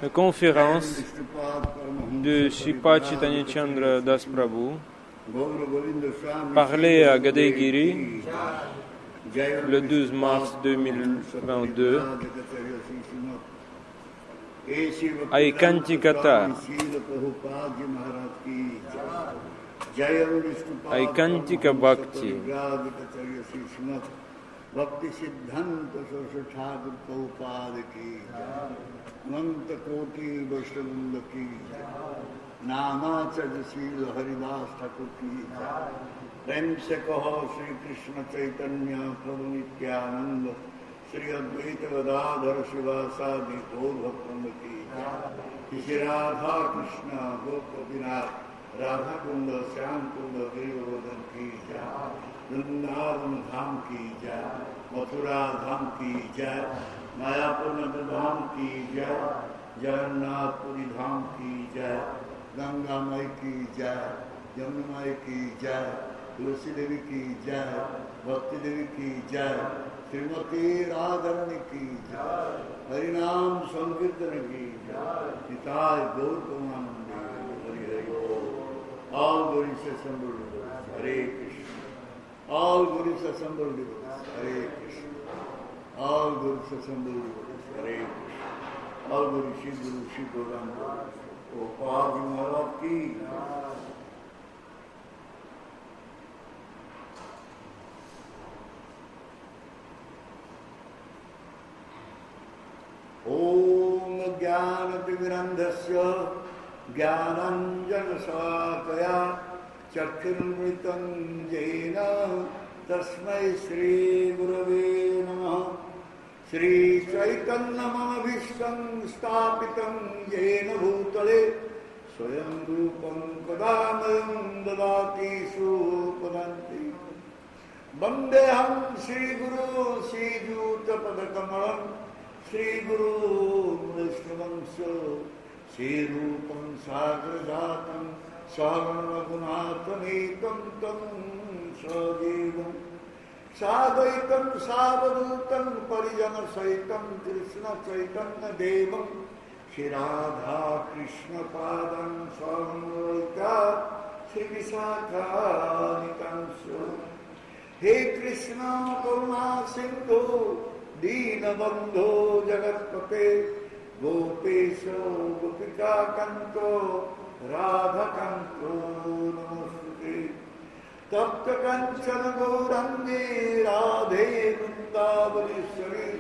conférence de Sripad Chaitanya Chandra Das Prabhu parlée à Gadegiri le 12 mars 2022 à Ekantikata, à Ekantika Bhakti. भक्ति सिद्धांत ठाकुर प्रभुपाद की अनंत कोटि वैष्णवृंद की नामाचार्य शील हरिदास ठाकुर की प्रेम से कहो श्री कृष्ण चैतन्य प्रभु नित्यानंद श्री अद्वैत गदाधर शिवासादि गौर भक्तवृंद की श्री राधा कृष्ण गोप गोपीनाथ राधा कुंड श्याम कुंड गिरिवर्धन की वृंदावन धाम की जय, मथुरा धाम की जय, मायापुर धाम की जय, जगन्नाथपुरी धाम की जय, गंगा माई की जय, यमुना माई की जय, तुलसी देवी की जय, भक्ति देवी की जय, श्रीमती राधारणी की जय, हरिनाम संकीर्तन की जय, पिताय गौर करुणानंद हरि Hari. All glories assembled, Hare Krishna. All gurus assembled with us, Hare Krishna. All gurus assembled with us, Hare Krishna. All gurus, Shiv Guru, Shiv Gauranga, Gopal Maharaj ki. Om Jnana-timirandhasya Jnananjana-salakaya चक्षुर्मृतं येन तस्मै श्री गुरवे नमः। श्री चैतन्यमनभीष्टं स्थापितं येन भूतले स्वयं रूपं कदा मह्यं ददाति स्वपदान्ति। वन्देऽहं श्रीगुरो श्रीयुतपदकमलं श्रीगुरो वैष्णवंश श्रीरूपं साग्रजातं सागररघुनाथमेकं तं सजीवं साद्वैतं सावधूतं परिजनसहितं कृष्णचैतन्यदेवं श्रीराधाकृष्णपादं स्वामिका श्रीविशाखानिकांश। हे कृष्ण करुणा सिंधु दीनबन्धो जगत्पते गोपेश गोपिकाकान्तो राधाकान्तो नमोस्तुते। तप्त कंचन गौरंगे राधे वृंदावनेश्वरी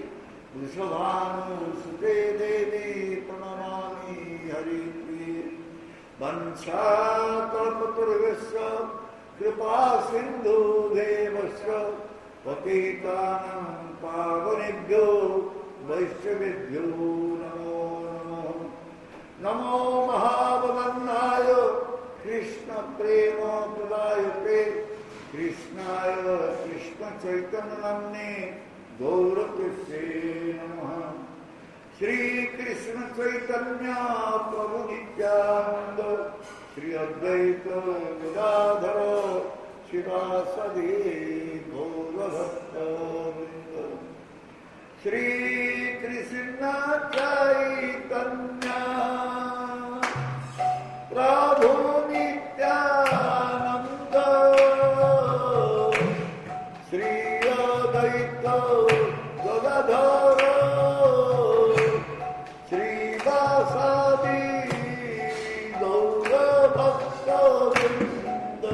वृषभानुसुते देवी प्रणमामि हरिप्रिये। वंशाकल्पतरुभ्यश्च कृपा सिन्धु देवस्य पतितानां पावनेभ्यो वैष्णवेभ्यो नमो नमः। नमो महावदन्नाय कृष्ण प्रेम प्रदायते कृष्णाय कृष्ण चैतन्य नाम्ने गौरकृष्णे नमः। श्री कृष्ण चैतन्य प्रभु नित्यानंद श्री अद्वैत गदाधर शिवासादि गौरभक्तवृंद। श्री कृष्ण चैतन्य प्रभु नित्यानंद श्री अद्वैत गदाधर श्रीवासादि गौरभक्तवृंद।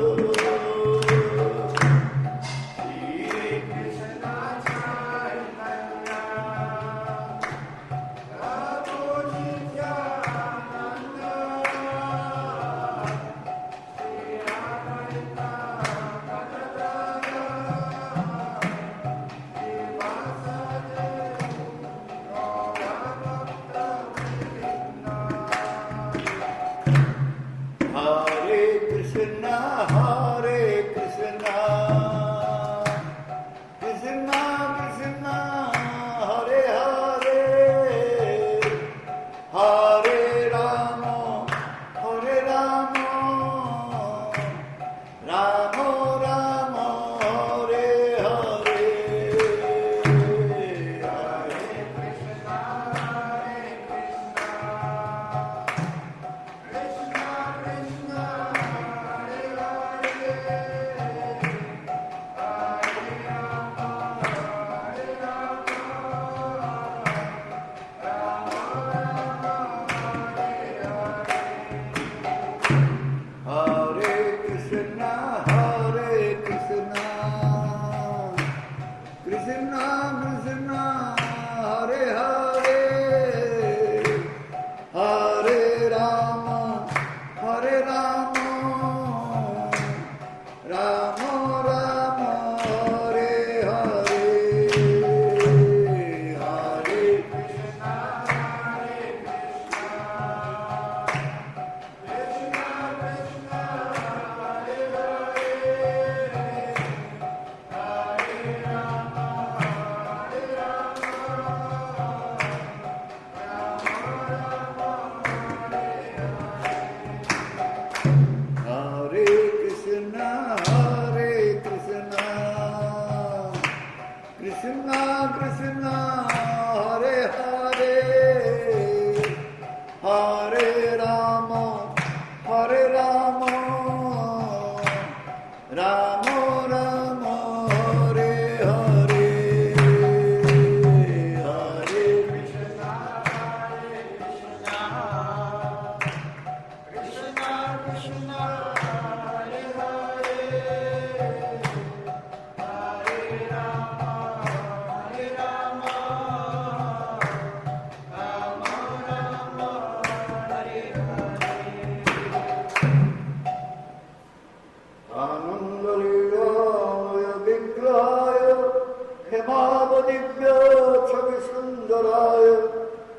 सुंदराय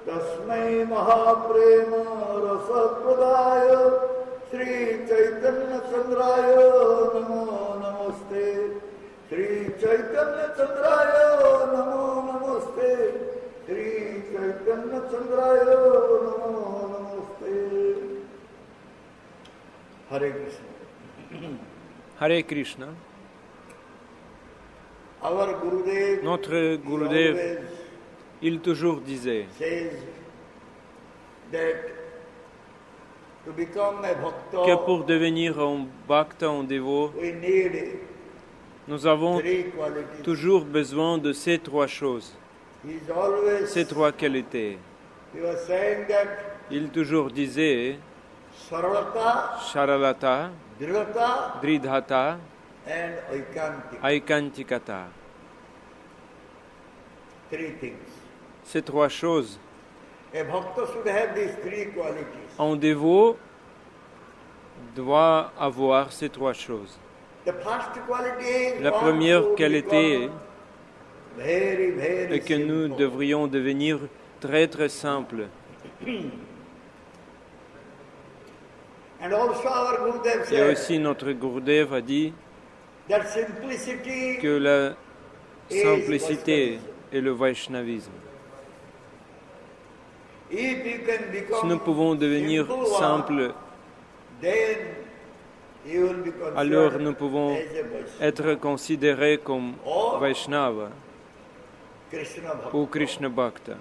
तस्मै महाप्रेम रसप्रदाय श्री चैतन्य चंद्राय नमो नमस्ते श्री चैतन्य चंद्राय नमो नमस्ते श्री चैतन्य चंद्राय नमो नमस्ते हरे Krishna Hare Krishna. our Gurudev Notre Gurudev, always il toujours disait says that to become a bhakta que pour devenir un bhakta, un dévot, we need nous avons three qualities. toujours besoin de ces trois choses, He is always ces trois qualités. he was saying that Il toujours disait saralata, Charalata, dhrivata Dridhata, and aikantika. Aikantikata. Three things. Ces trois choses. A bhakta should have these three qualities. Un dévot doit avoir ces trois choses. The first quality is La want première to qualité become very, very est que nous simple. devrions devenir très très simples. And also our Gurudev Et said aussi notre Gurudev a dit that simplicity que la simplicité est le Vaishnavisme. if you can become Si nous pouvons devenir simple one, simples, then you will be considered alors nous pouvons as a Vaishnava. être considérés comme Vaishnava Krishna Bhakta. ou Krishna Bhakta.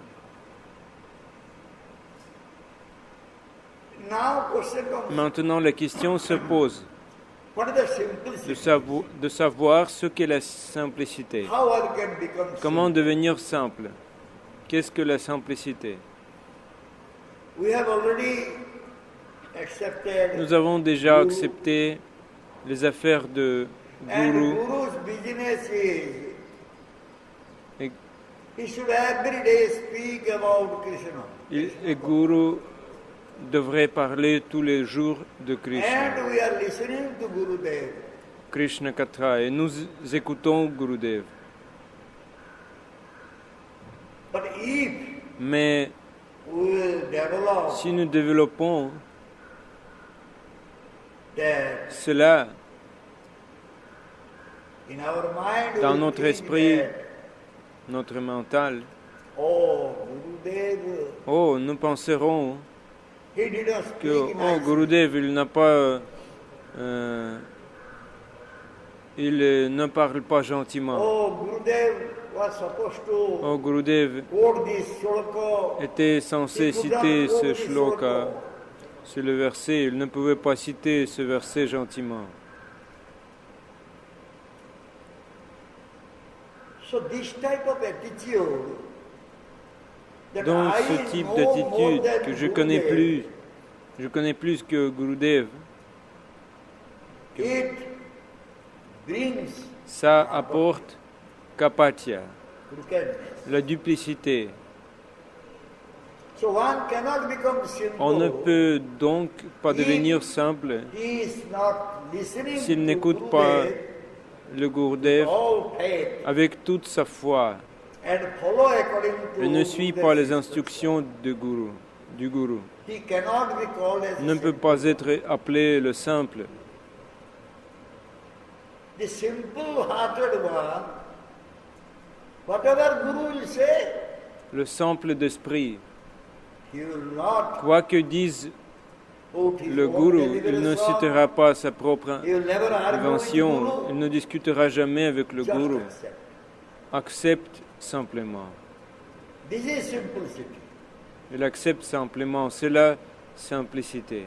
Now question comes, Maintenant, la question se pose what is the simplicity? de savoir ce qu'est la simplicité. How one can become Comment simple? devenir simple? Qu'est-ce que la simplicité? We have already accepted Nous avons déjà Guru, accepté les affaires de and Guru. Guru's business is Et, he should every day speak about Krishna. et Guru devrait parler tous les jours de Krishna. And we are listening to Gurudev. Krishna Katra. Et nous écoutons Gurudev. But if Mais we will develop si nous développons that cela in our mind, dans we notre think esprit, that, notre mental, oh, Gurudev, oh, nous penserons he did not que speak oh, nicely. Gurudev, il n'a pas, il ne parle pas gentiment. Oh, Gurudev was supposed to Oh, Gurudev quote this shloka. était censé He could not citer quote ce this shloka, shloka. c'est le verset. Il ne pouvait pas citer ce verset gentiment. So this type of attitude, that Donc I ce type know more d'attitude than que je connais Gurudev, plus que Gurudev, it brings ça apporte kapatya, crookedness. la duplicité. So one cannot become simple. On ne peut donc pas devenir simple He is not listening s'il to n'écoute pas Gurudev le Gurudev all faith avec toute sa foi and follow according to et ne suit pas Gurudev's les instructions du Guru. He cannot be called as Ne peut pas être appelé le simple. the simple-hearted one. Whatever Guru will say, Le simple d'esprit. he will not Quoi que dise put his le own Guru, il ne deliverance on. citera pas sa propre He will never argue with invention. Guru. Il ne discutera jamais avec le Just Guru. accept. Accepte simplement. This is simplicity. Il accepte simplement. C'est la simplicité.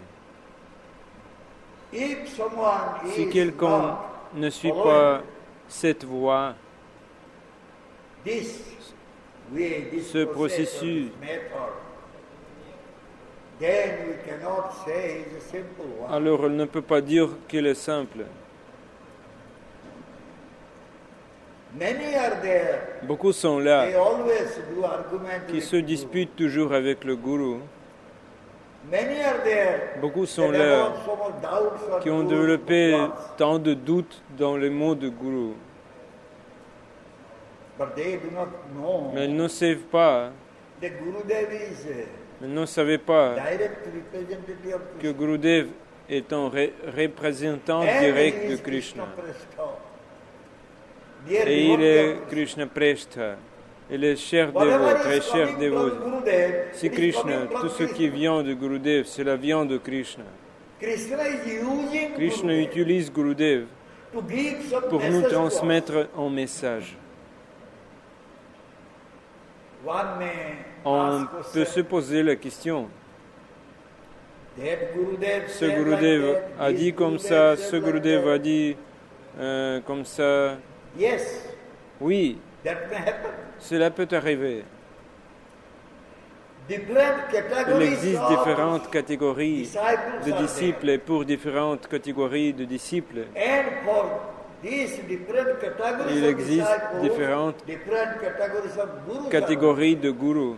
If someone Si is quelqu'un not ne suit following pas cette voie, this way, this ce process, or processus, this method, then we cannot say he's a simple one. alors elle ne peut pas dire qu'il est simple. Many are there. Beaucoup sont They là always do argument qui with se Guru. disputent toujours avec le Guru. Many are there. Beaucoup sont that là have so much doubts on qui ont Guru's développé words. tant de doutes dans les mots de Guru. But they do not know Mais ils ne savent pas The Gurudev is Mais ne savez pas direct representative of que Krishna. Gurudev est un représentant And direct he de is Krishna. Prashta. Dear Et il devotee est of Krishna. Krishna Preshta. Il est cher Whatever dévot, is très cher coming dévot. from Gurudev, Si it is Krishna, coming from tout ce qui Krishna. vient de Gurudev, c'est la viande de Krishna. Krishna is using Krishna Gurudev utilise Gurudev to give some pour nous message to us. transmettre un message. One may On ask peut question, se poser la question. that Gurudev Ce said Gurudev like that, a this dit comme Gurudev ça, said ce like Gurudev that. a dit comme ça. Yes, Oui, that may happen. cela peut arriver. Different Il categories existe of différentes catégories disciples de are disciples et pour différentes catégories de disciples. there. And for these different categories Il of existe disciples, différentes different categories of gurus. Catégories de gourous.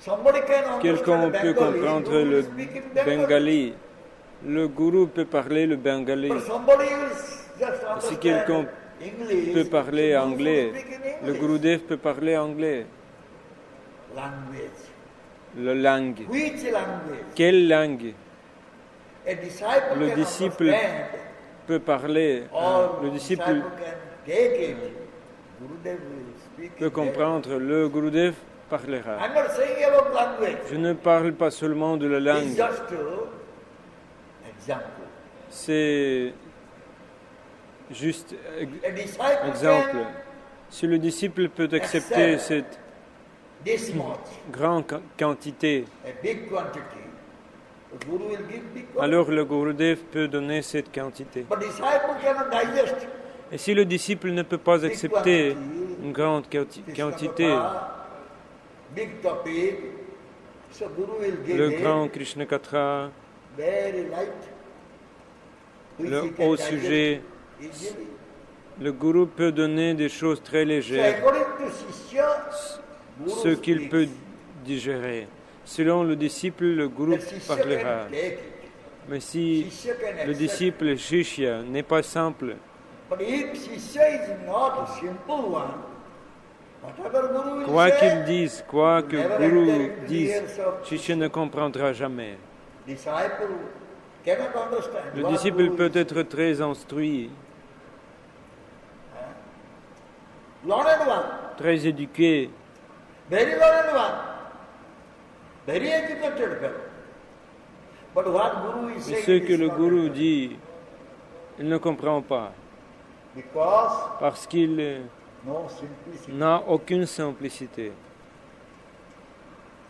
Somebody can Quelqu'un understand peut Bengali, comprendre guru le will speak in Bengali. bengali. Le gourou peut parler le bengali. But somebody will just Si understand quelqu'un English, peut parler so guru will anglais, speak in le English. Gurudev peut parler anglais. Language. La langue. Which language? Quelle langue A disciple le can disciple understand, peut parler? or Le disciple can take it. Gurudev will speak peut in comprendre. Le Gurudev parlera. I'm not saying about language. Je ne parle pas seulement de la It's langue. just example. C'est juste A disciple exemple. can Si le disciple peut accepter accept cette this much, grande quantité, a big quantity. The guru will give big quantity. alors le Gurudev peut donner cette quantité. But disciple cannot digest. Et si le disciple ne peut pas accepter une grande Krishna quantité, Katha, big topic. So guru will give le it grand Krishna Katra, very light. which le he can haut digest sujet, easily. le Guru peut donner des choses très So légères, according to Shishya, Guru ce qu'il speaks. peut digérer. Selon le disciple, le Guru The Shishya parlera. can take it. Mais si Shishya can le accept. disciple Shishya n'est pas simple, But if Shishya is not a simple one, whatever Guru will quoi say, qu'il dise, quoi que never Guru enter into the dise, ears of Shishya ne comprendra jamais. disciple cannot understand. Le what disciple Guru peut is être très instruit, learned one, très éduqué, very learned one, very educated fellow. But what Guru is mais saying ce que is le not Guru understood. dit, il ne comprend pas, Because parce qu'il no simplicity, n'a aucune simplicité.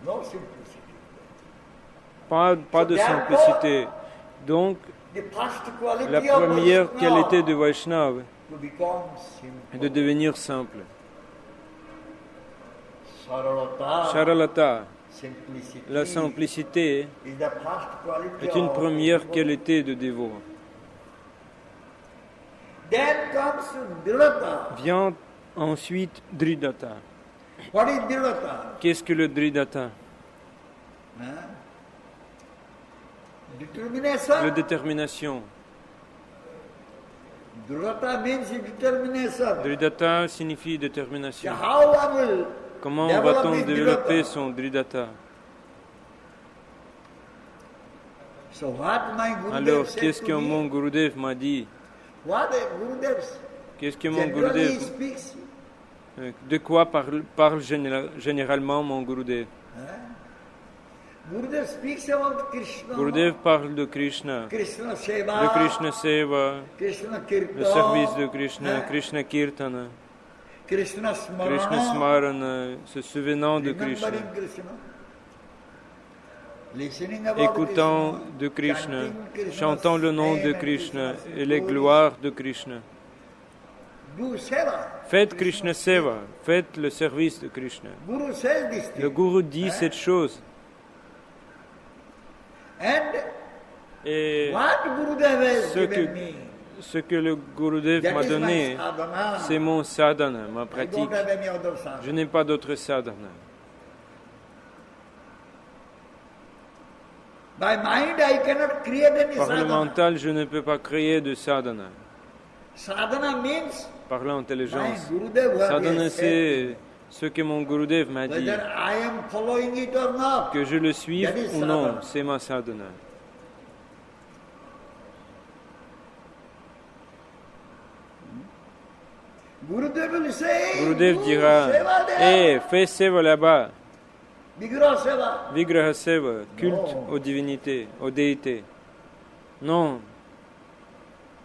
no simplicity. Pas de simplicité. Donc, The first quality la of première Vaishnava qualité de Vaishnava to become est simple. de devenir simple. Saralata, Charalata, simplicity, la simplicité is the first quality est une of première devotee. qualité de dévot. Then comes Dridata. Vient ensuite Dridata. What is Dridata? Qu'est-ce que le Dridata? Huh? Determination. La détermination. Dridata means determination. Dridata signifie So détermination. how one will Comment develop va-t-on his développer Dridata? son Dridata? So what my Gurudev Alors, said qu'est-ce que to me, mon Gurudev m'a dit? what a Gurudev Qu'est-ce que mon generally Gurudev... speaks. De quoi parle généralement mon Gurudev? Gurudev speaks about Krishna. Gurudev parle de Krishna, Krishna Seva. de Krishna Seva, Krishna Kirtan. le service de Krishna, Hein? Krishna Kirtana, Krishna Smarana. Krishna Smarana, se souvenant de Krishna, Remembering Krishna. Listening about écoutant Krishna, de Krishna, chanting Krishna's chantant le nom de name and Krishna Krishna's et les glories. gloires de Krishna. Do seva. Faites Krishna Seva, faites le service de Krishna. Guru says this thing. Le Guru dit cette chose. And Et what Gurudev has ce given que, me, ce que le Gurudev that m'a is donné, my sadhana. c'est mon sadhana, ma I pratique. don't have any other sadhana. Je n'ai pas d'autre sadhana. By mind I cannot create any Par le sadhana. mental, je ne peux pas créer de sadhana. Sadhana means par l'intelligence. my Gurudev what he Sadhana, has said, c'est ce que mon Gurudev m'a dit. whether I am following it or not. Que je le suive That is ou non, sadhana. c'est ma sadhana. Gurudev will say, Gurudev "Do dira, seva there." fais seva là-bas, Vigraha seva. Vigraha seva, culte Non. aux divinités, aux déités. Non,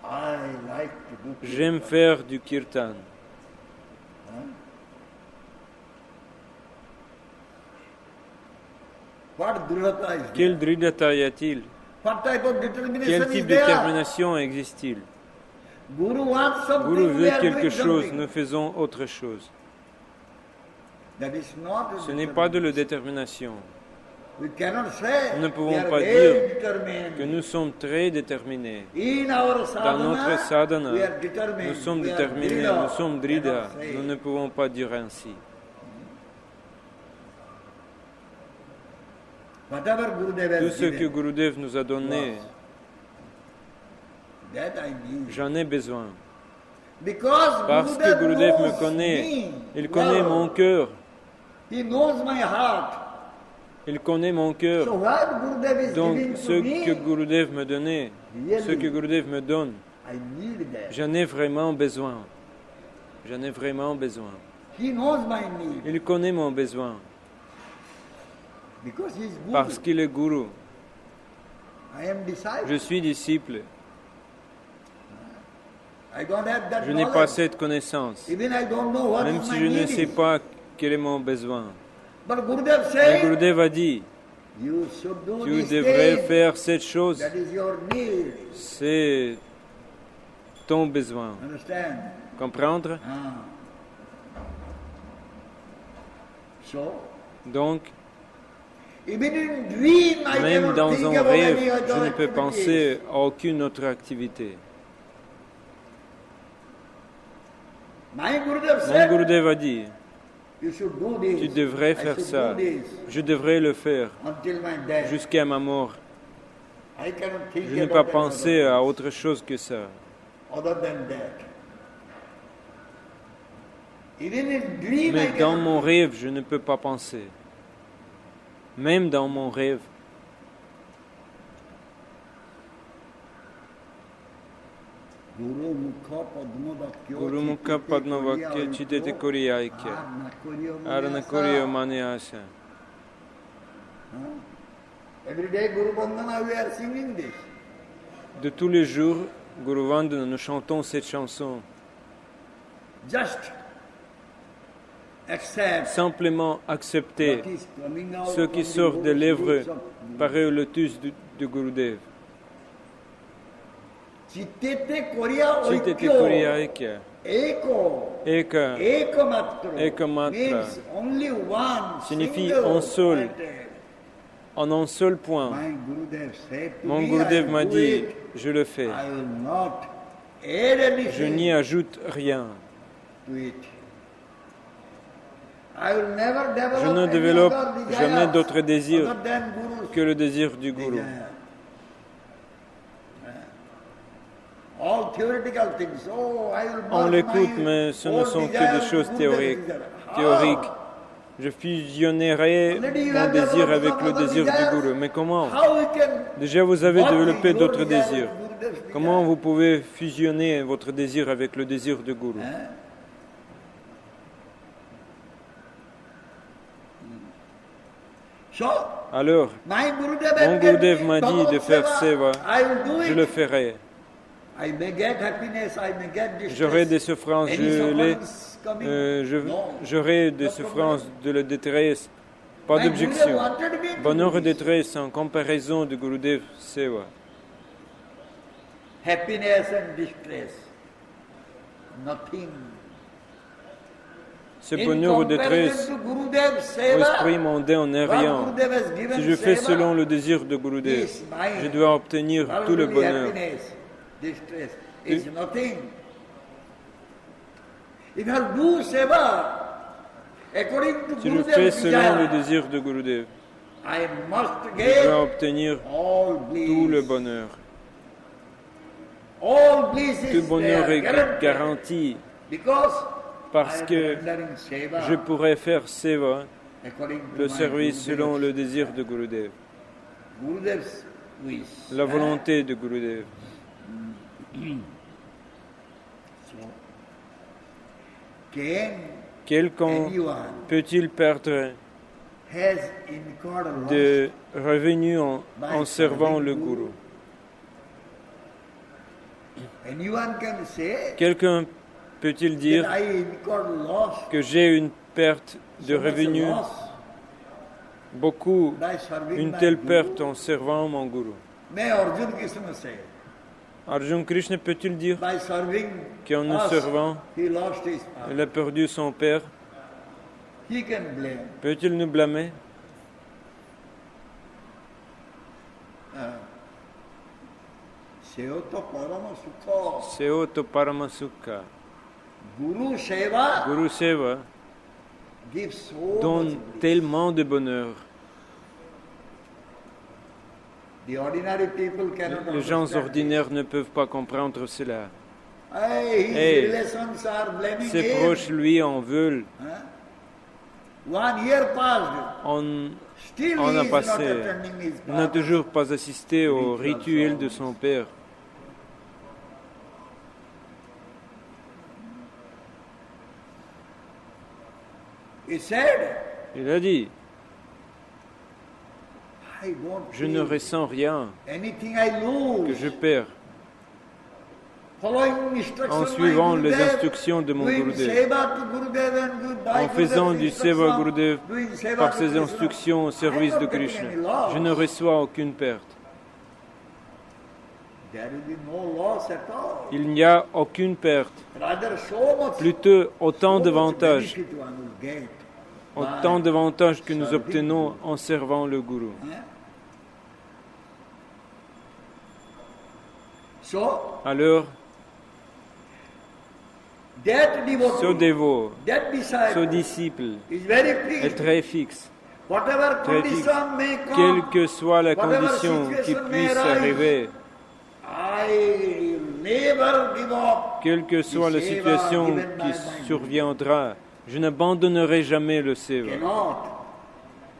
I like to do j'aime faire du kirtan. What dhruvata is there? Quel dridata y a-t-il? What type of determination Quel is type de there? détermination existe-t-il? Guru wants something, Guru we veut are quelque doing chose, something. nous faisons autre chose. That is not a Ce n'est pas de la determination. détermination. We cannot say Nous ne we pouvons are pas very dire determined. que nous sommes très déterminés. In our Dans sadhana, notre sadhana, we are determined. nous sommes We are déterminés, drida. nous sommes drida. Cannot say. Nous ne pouvons pas dire ainsi. Whatever Gurudev Tout has ce que given, Gurudev nous a donné, that I need. j'en ai besoin. Because Parce que Gurudev me knows connaît. me Il connaît well. mon cœur. He knows my heart. Il connaît mon So cœur. what Gurudev is Donc, giving ce to me, que Gurudev me donnait, ce que Gurudev me donne, I need that. j'en ai vraiment besoin. J'en ai vraiment besoin. He knows my need. Il connaît mon besoin Because he is Guru. parce qu'il est Guru. I am disciple. Je suis disciple. I don't have that Je n'ai pas knowledge. cette connaissance. Even I don't know what Même is si my je ne need sais is. pas quel est mon besoin. But Gurudev Mais said, Gurudev a dit, you should do tu this devrais thing. faire cette chose. That is your need. C'est ton besoin. Understand? Comprendre? Ah. So, Donc, even in dream, I même cannot dans think un about rêve, any other je ne peux activities. penser à aucune autre activité. My Gurudev Mon said, Gurudev a dit, you should do this. tu devrais I faire should ça. do this Je devrais le faire until my death. jusqu'à ma mort. I cannot think Je n'ai about pas any pensé à autre chose que ça. other than that. Even in dream, I Mais dans cannot mon rêve, je ne peux pas penser. Même dans mon rêve. Guru Mukha Padmavakyo Guru Mukha Padmavakya Chitete Koriyaikya Arana Koriyo Maniasa. Every day Guru Vandana we are singing this. De tous les jours, Guru Vandana, nous chantons cette chanson. Just accept Simplement accepter what is coming out ce qui from the sort des Guru's lèvres lips of par le lotus de Gurudev. Chittete Koriya Chitete Oikeo Koriyaikya Eko Eka Ekamatra Ekamatra means only one signifie single un seul. item. en un seul point. My Gurudev said to Mon me, Gurudev I m'a do dit, it. je le fais. I will not add anything Je n'y ajoute rien. to it. I will never develop Je ne any développe other desires jamais d'autres désirs other than Guru's que le désir du Guru. desire. All theoretical things. Oh, I will On merge l'écoute, my mais ce ne old sont que desire des with choses Guru's théoriques. desire. théoriques. How? Je fusionnerai Already you mon have désir developed avec some le other désir du desires. Guru. Mais comment? How we can Déjà, vous avez merge développé your d'autres desire désirs. with Guru's desire? Comment vous pouvez fusionner votre désir avec le désir du Guru? Hein? So, Alors, my Gurudev mon had Gurudev given m'a me dit de Bhagavad faire seva. I will do je it. le ferai. I may get happiness, I may get distress. J'aurai des souffrances, Any sufferings coming? No. j'aurai des No souffrances, problem. de la détresse, pas My d'objection. Gurudev wanted me to Bonheur do et this. détresse en comparaison de Gurudev Seva. Happiness and distress. Nothing. Ce In bonheur ou comparison détresse to Gurudev au Seva, esprit mondain n'est what rien. Gurudev has given Si je fais Seva, selon le désir de Gurudev, is mine. je dois obtenir tout le Worldly bonheur. happiness, distress is nothing. If I do Seva according to Si je fais Gurudev's selon le desire, désir de Gurudev, I must je dois get obtenir all bliss. tout le bonheur. All bliss Tout is bonheur there, est guaranteed. garanti Because parce I am que rendering seva je pourrais faire seva, according to le my service selon Gurudev's le désir de Gurudev, Gurudev's wish. la volonté de Gurudev. So, can Quelqu'un anyone peut-il perdre has incurred a loss de revenus en servant le Guru? Anyone can say Quelqu'un peut-il dire that I incurred loss, que j'ai une perte de so much revenus, loss beaucoup, by serving une my telle Guru? perte en servant mon Guru? May Arjuna Krishna say, Arjuna Krishna peut-il dire by serving qu'en nous us, servant, he lost his il father. a perdu son père? He can blame. Peut-il nous blâmer? Seoto Parama Sukha. Seoto Paramasukha. Guru Seva Guru Seva gives so much donne bliss. tellement de bonheur. The ordinary people cannot Les gens understand ordinaires ne peuvent pas comprendre cela. this. Hey, his Hey, relations are blaming Ses him. proches lui en veulent. Huh? 1 year passed. On Still a he is not passé. attending his n'a father. toujours pas assisté au rituel de son père. He said, Il a dit, I don't je ne feel ressens rien anything I que lose. je perds Following instructions en of suivant my les Gurudev, instructions de mon doing Gurudev, seva to Gurudev and good- by en faisant Gurudev's du Seva instruction, Gurudev doing seva par to ses Krishna. instructions au I service am de not getting Krishna. any loss. Je ne reçois aucune perte. There will be no loss at all. Il n'y a aucune perte. Rather, so much, Plutôt autant so much d'avantages, benefit one will get autant by d'avantages que nous serving obtenons en servant le Guru. Hein? So, Alors, that ce devotee, dévot, that ce disciple disciple is very est fixed. très fixe. Whatever très fixe. condition may Quelle come, que soit la whatever condition qui situation may puisse arise, arriver, I never give up. quelle que soit la The seva situation given by qui my surviendra, je n'abandonnerai jamais le Seva Cannot.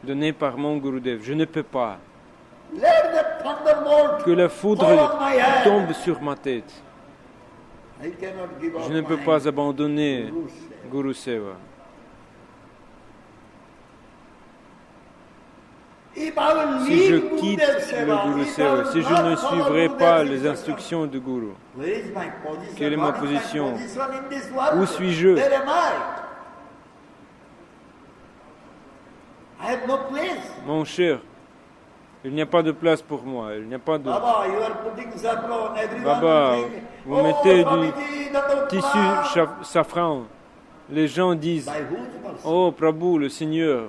donné par mon Gurudev. Je ne peux pas. Let the thunderbolt Que la foudre fall on my head. tombe sur ma tête. I cannot give up Je ne peux my pas abandonner Guru Seva. Guru Seva. If I will Si je leave quitte Gurudev le Seva, Guru if I Seva, will si je not ne follow suivrai Gurudev's pas les instruction, instructions du Guru, where is my position? quelle est ma What is my position? position in this world? Où suis-je? Where am I have no place. mon cher, il n'y a pas de place pour moi. Il n'y a pas de Baba, you are putting saffron. Everyone Baba, will think, vous oh, mettez Swamiji, du Dandavata tissu Pranam. safran. Les gens disent, By whose mercy? oh Prabhu, le Seigneur,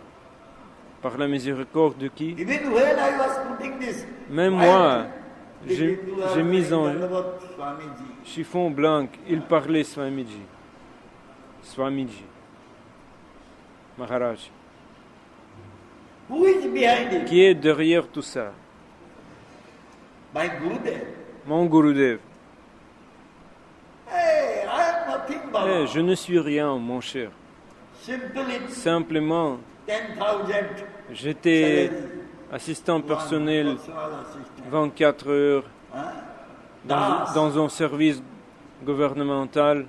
par la miséricorde de qui? Even when I was putting this, Même white, moi, the j'ai people are j'ai mis saying, en Dandavata Swamiji. chiffon blanc, il parlait Swamiji. Swamiji. Maharaj. Who is behind it? Qui est derrière tout ça? My Gurudev. Mon Gurudev. Hey, I am nothing, Eh, Baba. je ne suis rien, mon cher. Simply Simplement, 10,000 j'étais salary. assistant personnel One personal assistant. 24 heures Huh? dans, dans un service gouvernemental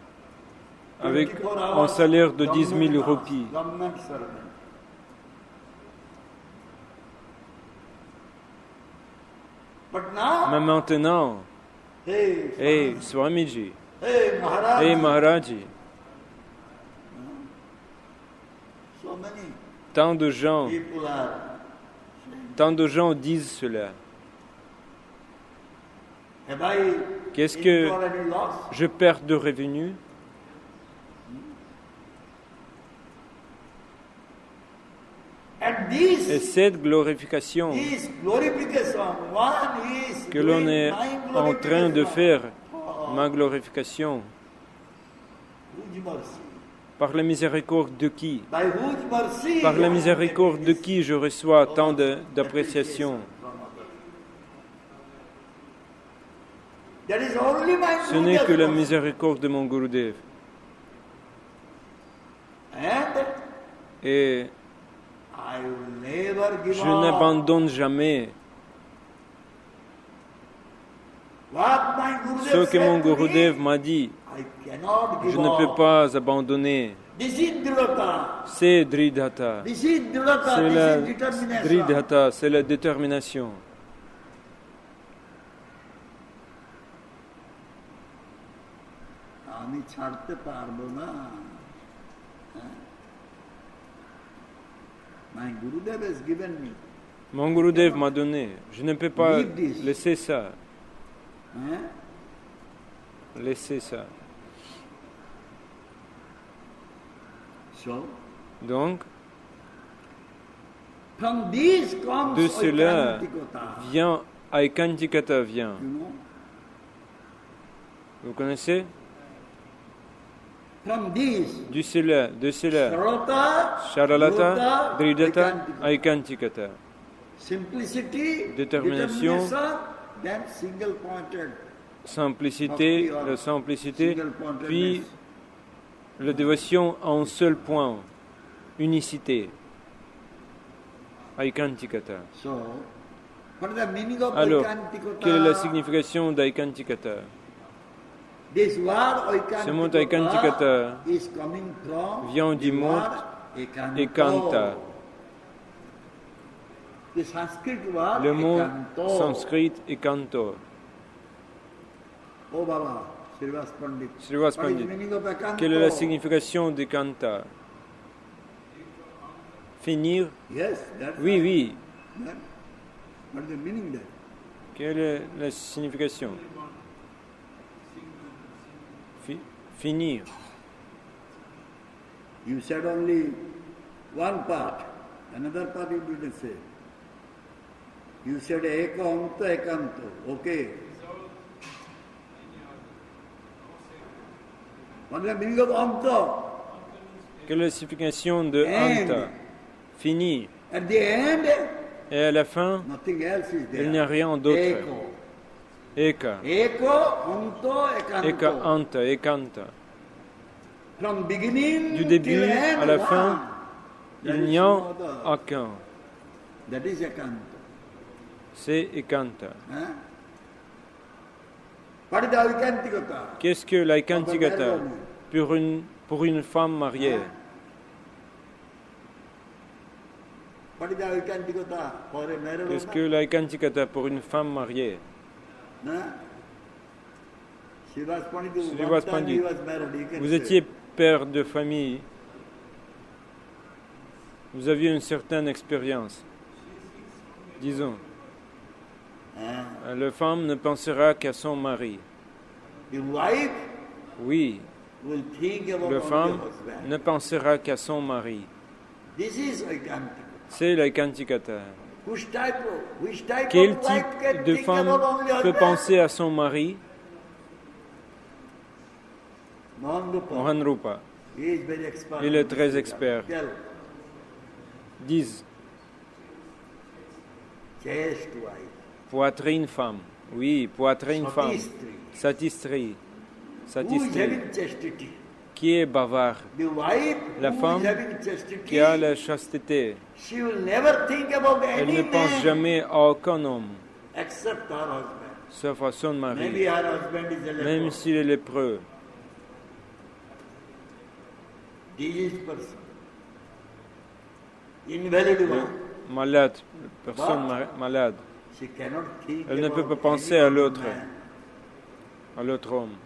avec 24 hours un salaire de 10 000 government roupies. government servant. But now, Mais maintenant, hey, hey Swamiji, hey, Maharaj, hey Maharaji, so many tant de gens disent cela. have I Qu'est-ce que incurred any loss? je perds de revenus? And Et this cette glorification is glorification. One is que l'on doing est my en train de glorification. faire, ma glorification, Whose mercy? par la miséricorde de qui? By whose mercy? Par la I am miséricorde getting de this qui je reçois so tant much d'appréciation? appreciation from others. That is only my Ce n'est que la miséricorde de mon Gurudev. And Et I will never give je up. n'abandonne jamais. What my Gurudev Ce que said mon to me, Gurudev m'a dit, I cannot give je ne up. peux pas abandonner. This is Dridhata. C'est Dridhata. This is Dridhata. C'est This la is determination. Dridhata, c'est la détermination. আমি ছাড়তে পারবো না। My Gurudev has given me. Mon Gurudev m'a donné. Je ne peux pas Leave this. laisser ça. Hein? Laisser ça. So, Donc, from this comes de cela Aikantikata. vient Aikantikata vient. You know? Vous connaissez? From this, De cela, Sarata, Charalata, Dridhata, Dridhata, Aikantikata. Aikantikata. Simplicity, Détermination, determination, then single pointed. Simplicité, la simplicité, Single pointedness. puis la dévotion en seul point, unicité. Aikantikata. So, what is the meaning of Alors, Aikantikata? quelle est la signification d'Aikantikata? This word Ce mot Aikantikata is coming from vient du the mot word Ekanto. Ekanta. The Sanskrit word Le mot Ekanto. sanskrit Ekanto. Oh Baba, Srivas Pandit. Srivas What is the Pandit. meaning of Ekanto? Quelle est la signification d'Ekanta? Finir? Yes, that's Oui, right. oui. That- What is the meaning there? Quelle est la signification? Finir. You said only one part. Another part you didn't say. You said Ekanto, Ekanto. Okay. What is the meaning of Anta? Quelle est la signification de Anta? Finir. At the end, Et à la fin, nothing else is there. il n'y a rien d'autre. Eko. Eka. Eko, Anto, Ekanto. Eka Anta, Ekanta. From beginning Du début till end, à la one. fin, There il is n'y a no other. aucun. That is Ekanto. C'est Ekanta. Huh? What is the Aikantikata? Qu'est-ce que l'Aikantikata pour une femme mariée? What is the Aikantikata for a married Qu'est-ce woman? que l'Aikantikata pour une femme mariée? Huh? Srivas Pandit, Srivas one time Pandit, he was married, you can Vous say. étiez père de famille. Vous aviez une certaine expérience. Disons, Huh? la femme ne pensera qu'à son mari. The wife Oui, will think about la only femme her husband. ne pensera qu'à son mari. This is Aikantikata. C'est l'Aikantikata. Which type Quel of wife can type de think femme about only her peut husband? penser à son mari? Mohanrupa. Mohan Rupa. He is very expert. Il est très expert. Tell. Disent Chaste wife. poitrine femme. Oui, poitrine femme. Satistri. Satistri. Who is Satistri. having chastity? Qui est bavard? The wife La who femme is having chastity, Qui a la chasteté. she will never think about Elle any ne pense man jamais à aucun homme, except her husband. sauf à son Maybe mari, her husband is a leper. même s'il est lépreux. Diseased person. Invalid one. Malade, personne malade. She cannot think Elle ne peut pas about penser any à other l'autre, man. à l'autre homme.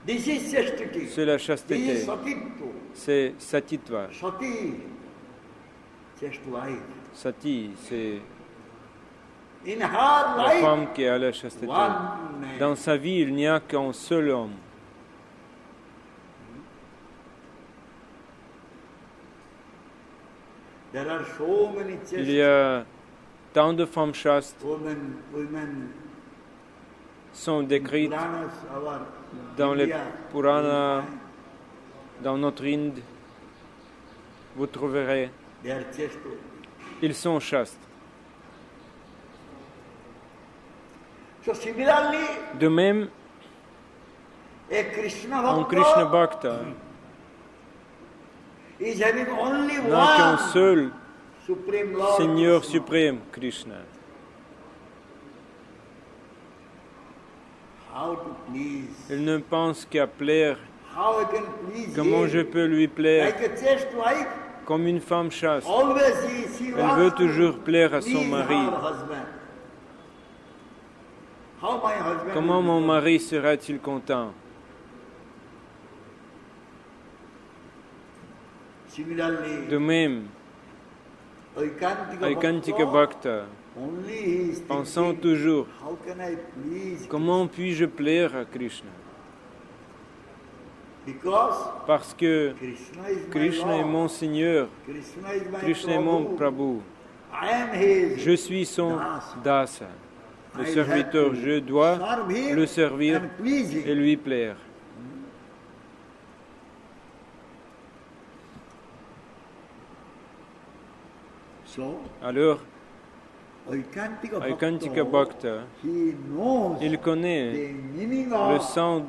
This is chastity. C'est la This is chasteté, satitva. c'est satitva. Sati. Chaste wife. Sati, c'est In her la life, femme qui a la chasteté. one man. Dans sa vie, il n'y a qu'un seul homme. There are so many chaste Il y a tant de femmes chastes women sont décrites Puranas, our dans les India, Puranas, dans notre Inde. Vous trouverez, they are chaste. ils sont chastes. So similarly, De même, A Krishna Un Krishna Bhakta Bhakta is having only n'a qu'un one seul Supreme Lord Seigneur Krishna. suprême, Krishna. How to please? Il ne pense qu'à plaire. How I can please Comment him? je peux lui plaire? Like a chaste wife, Comme une femme chaste. always she Elle wants veut to toujours plaire à son please mari. her husband. How my husband Comment will mon be mari sera-t-il content? Similarly, De même, Aikantika Aikantika Bhakta, Bhakta, only he is pensant thinking, toujours, how can I please comment puis-je plaire à Krishna? Because Parce que Krishna is my Krishna est Lord. mon Seigneur, Krishna is my Krishna est mon Prabhu. Prabhu. I am his. Je suis son dasa, le I serviteur. have to Je dois serve him le servir and please him. et lui plaire. So, Alors, Aikantika Aikantika Bhakta, he knows il connaît the meaning le of sens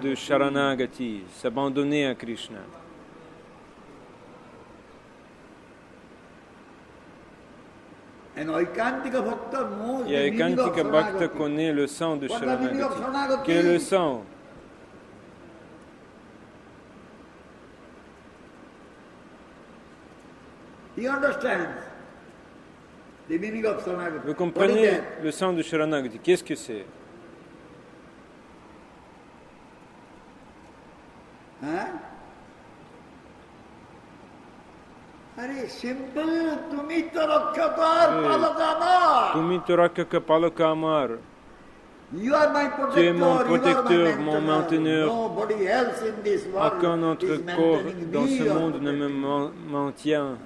de Sharanagati. Sharanagati, s'abandonner à Krishna. And Aikantika Bhakta knows Et the meaning of Aikantika Bhakta Sharanagati. connaît le sens de What the meaning of Sharanagati. Sharanagati? Quel est le sens? He understands the meaning of Sharanagati. Vous What is comprenez that? le sens de Sharanagati? Qu'est-ce que c'est? Huh? Very simple. Tumita Rakshata Palakama. Tumitoraka Kapalakamar. You are my protector. Tu es mon you are my protecteur, mon mainteneur. mainteneur. Nobody else in this world Aucun autre is corps maintaining dans me ce or monde ne me protecting me. maintient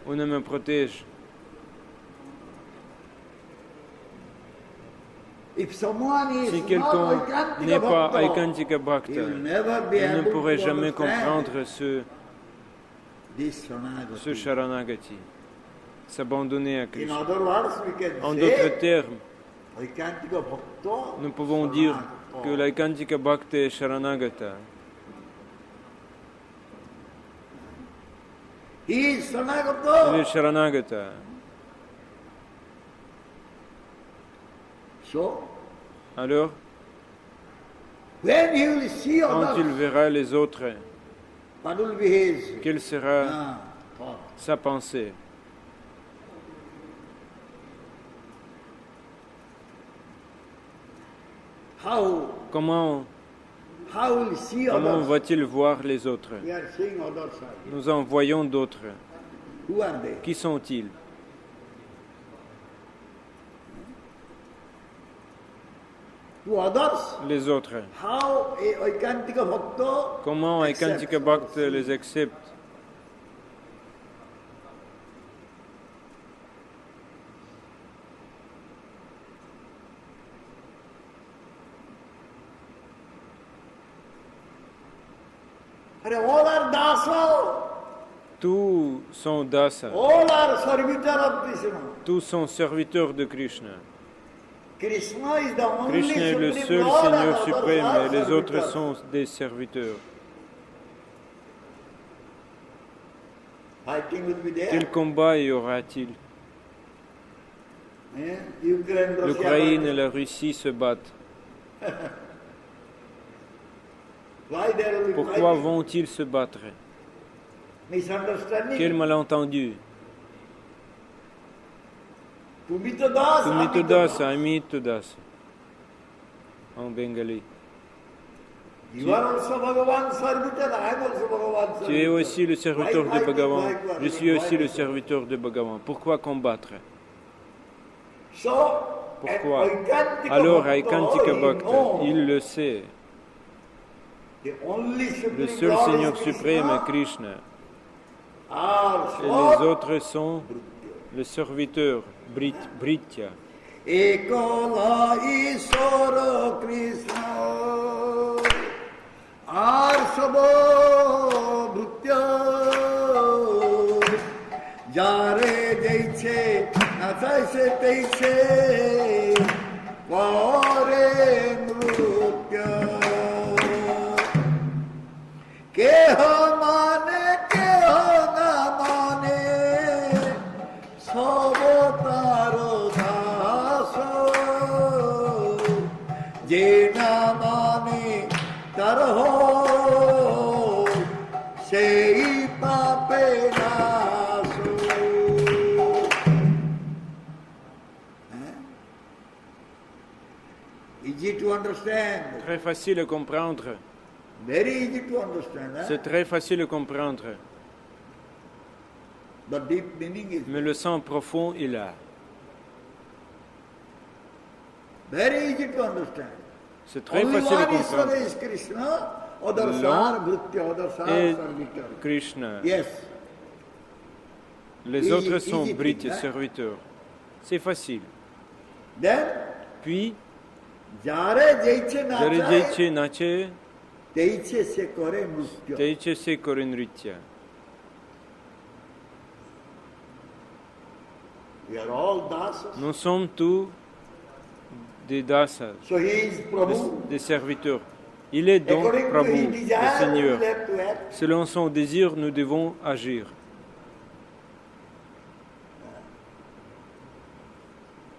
ou ne me protège. If someone is Si not quelqu'un Aikantika n'est pas Bhakta, Aikantika Bhakta, he will never be il ne able pourrait to jamais understand comprendre this Sharanagati. ce Sharanagati, s'abandonner à In Krishna. other words, we can En say d'autres termes, Aikantika Bhakta. nous pouvons dire Sharanagata. que l'Aikantika Bhakta est Sharanagata. He is Il Sharanagata. est Sharanagata. So, Alors, when he will see quand il others, verra les autres, what will be his quelle sera thought? sa pensée? How Comment will he see Comment others? va-t-il voir les autres? We are seeing others. Nous en voyons d'autres. Who are they? Qui sont-ils? To others, Les autres. how a Aikantika Bhakta Comment accepts Aikantika Bhakta les accepte? All are dasa, Tous sont dasa. all are servitor of Krishna. Tous sont serviteurs de Krishna. Krishna is the only Krishna est le supreme seul Lord and Seigneur others suprême are et les autres servitors. sont des serviteurs. Fighting will be there. Quel combat y aura-t-il? Ukraine, Russia, L'Ukraine et fighting. la Russie se battent. Why there will be Pourquoi fighting? vont-ils se battre? Misunderstanding. Quel malentendu! Tumito das, Tumito Amito das, das. amito das. En bengali. You are also Bhagavan's servitor, I am also Bhagavan's servitor. Tu es aussi le serviteur Why de fighting? Bhagavan. Why Je suis aussi le fighting? serviteur de Bhagavan. Pourquoi combattre? So, Pourquoi? Aikantika Alors Bhakta, Aikantika he Bhakta, knows il le sait. the only supreme Le seul Lord Seigneur is suprême est Krishna. Krishna. Are Et les so autres sont le serviteur, Britya. Ekola Ishvara Krishna Arsabo Bhutya Jare Jaiche Nasaise Teiche Vare Mrutya mane keho na mane sabotaro daso je na mane tarho sei pape naso. Easy to understand. Très facile à comprendre. Very easy to understand. C'est très facile à comprendre. The deep meaning is Mais le sens profond est là. very easy to understand. C'est très Only facile à one Ishvara comprendre. is Krishna, others L'un are Bhritya, others are Et servitors. Krishna. Yes. Les Easy- autres sont easy Brits thing, et hein? serviteurs. C'est facile. Then, Puis, jare jaiche Jare nachaye, Jaiche Nache, teiche se kore nrutya. Teiche Se Korenritya. We are all dasas. Nous sommes tous des dasas, So he is Prabhu. des serviteurs. Il est donc According to Prabhu, his le desire, Seigneur. we have to act. Selon son désir, nous devons agir.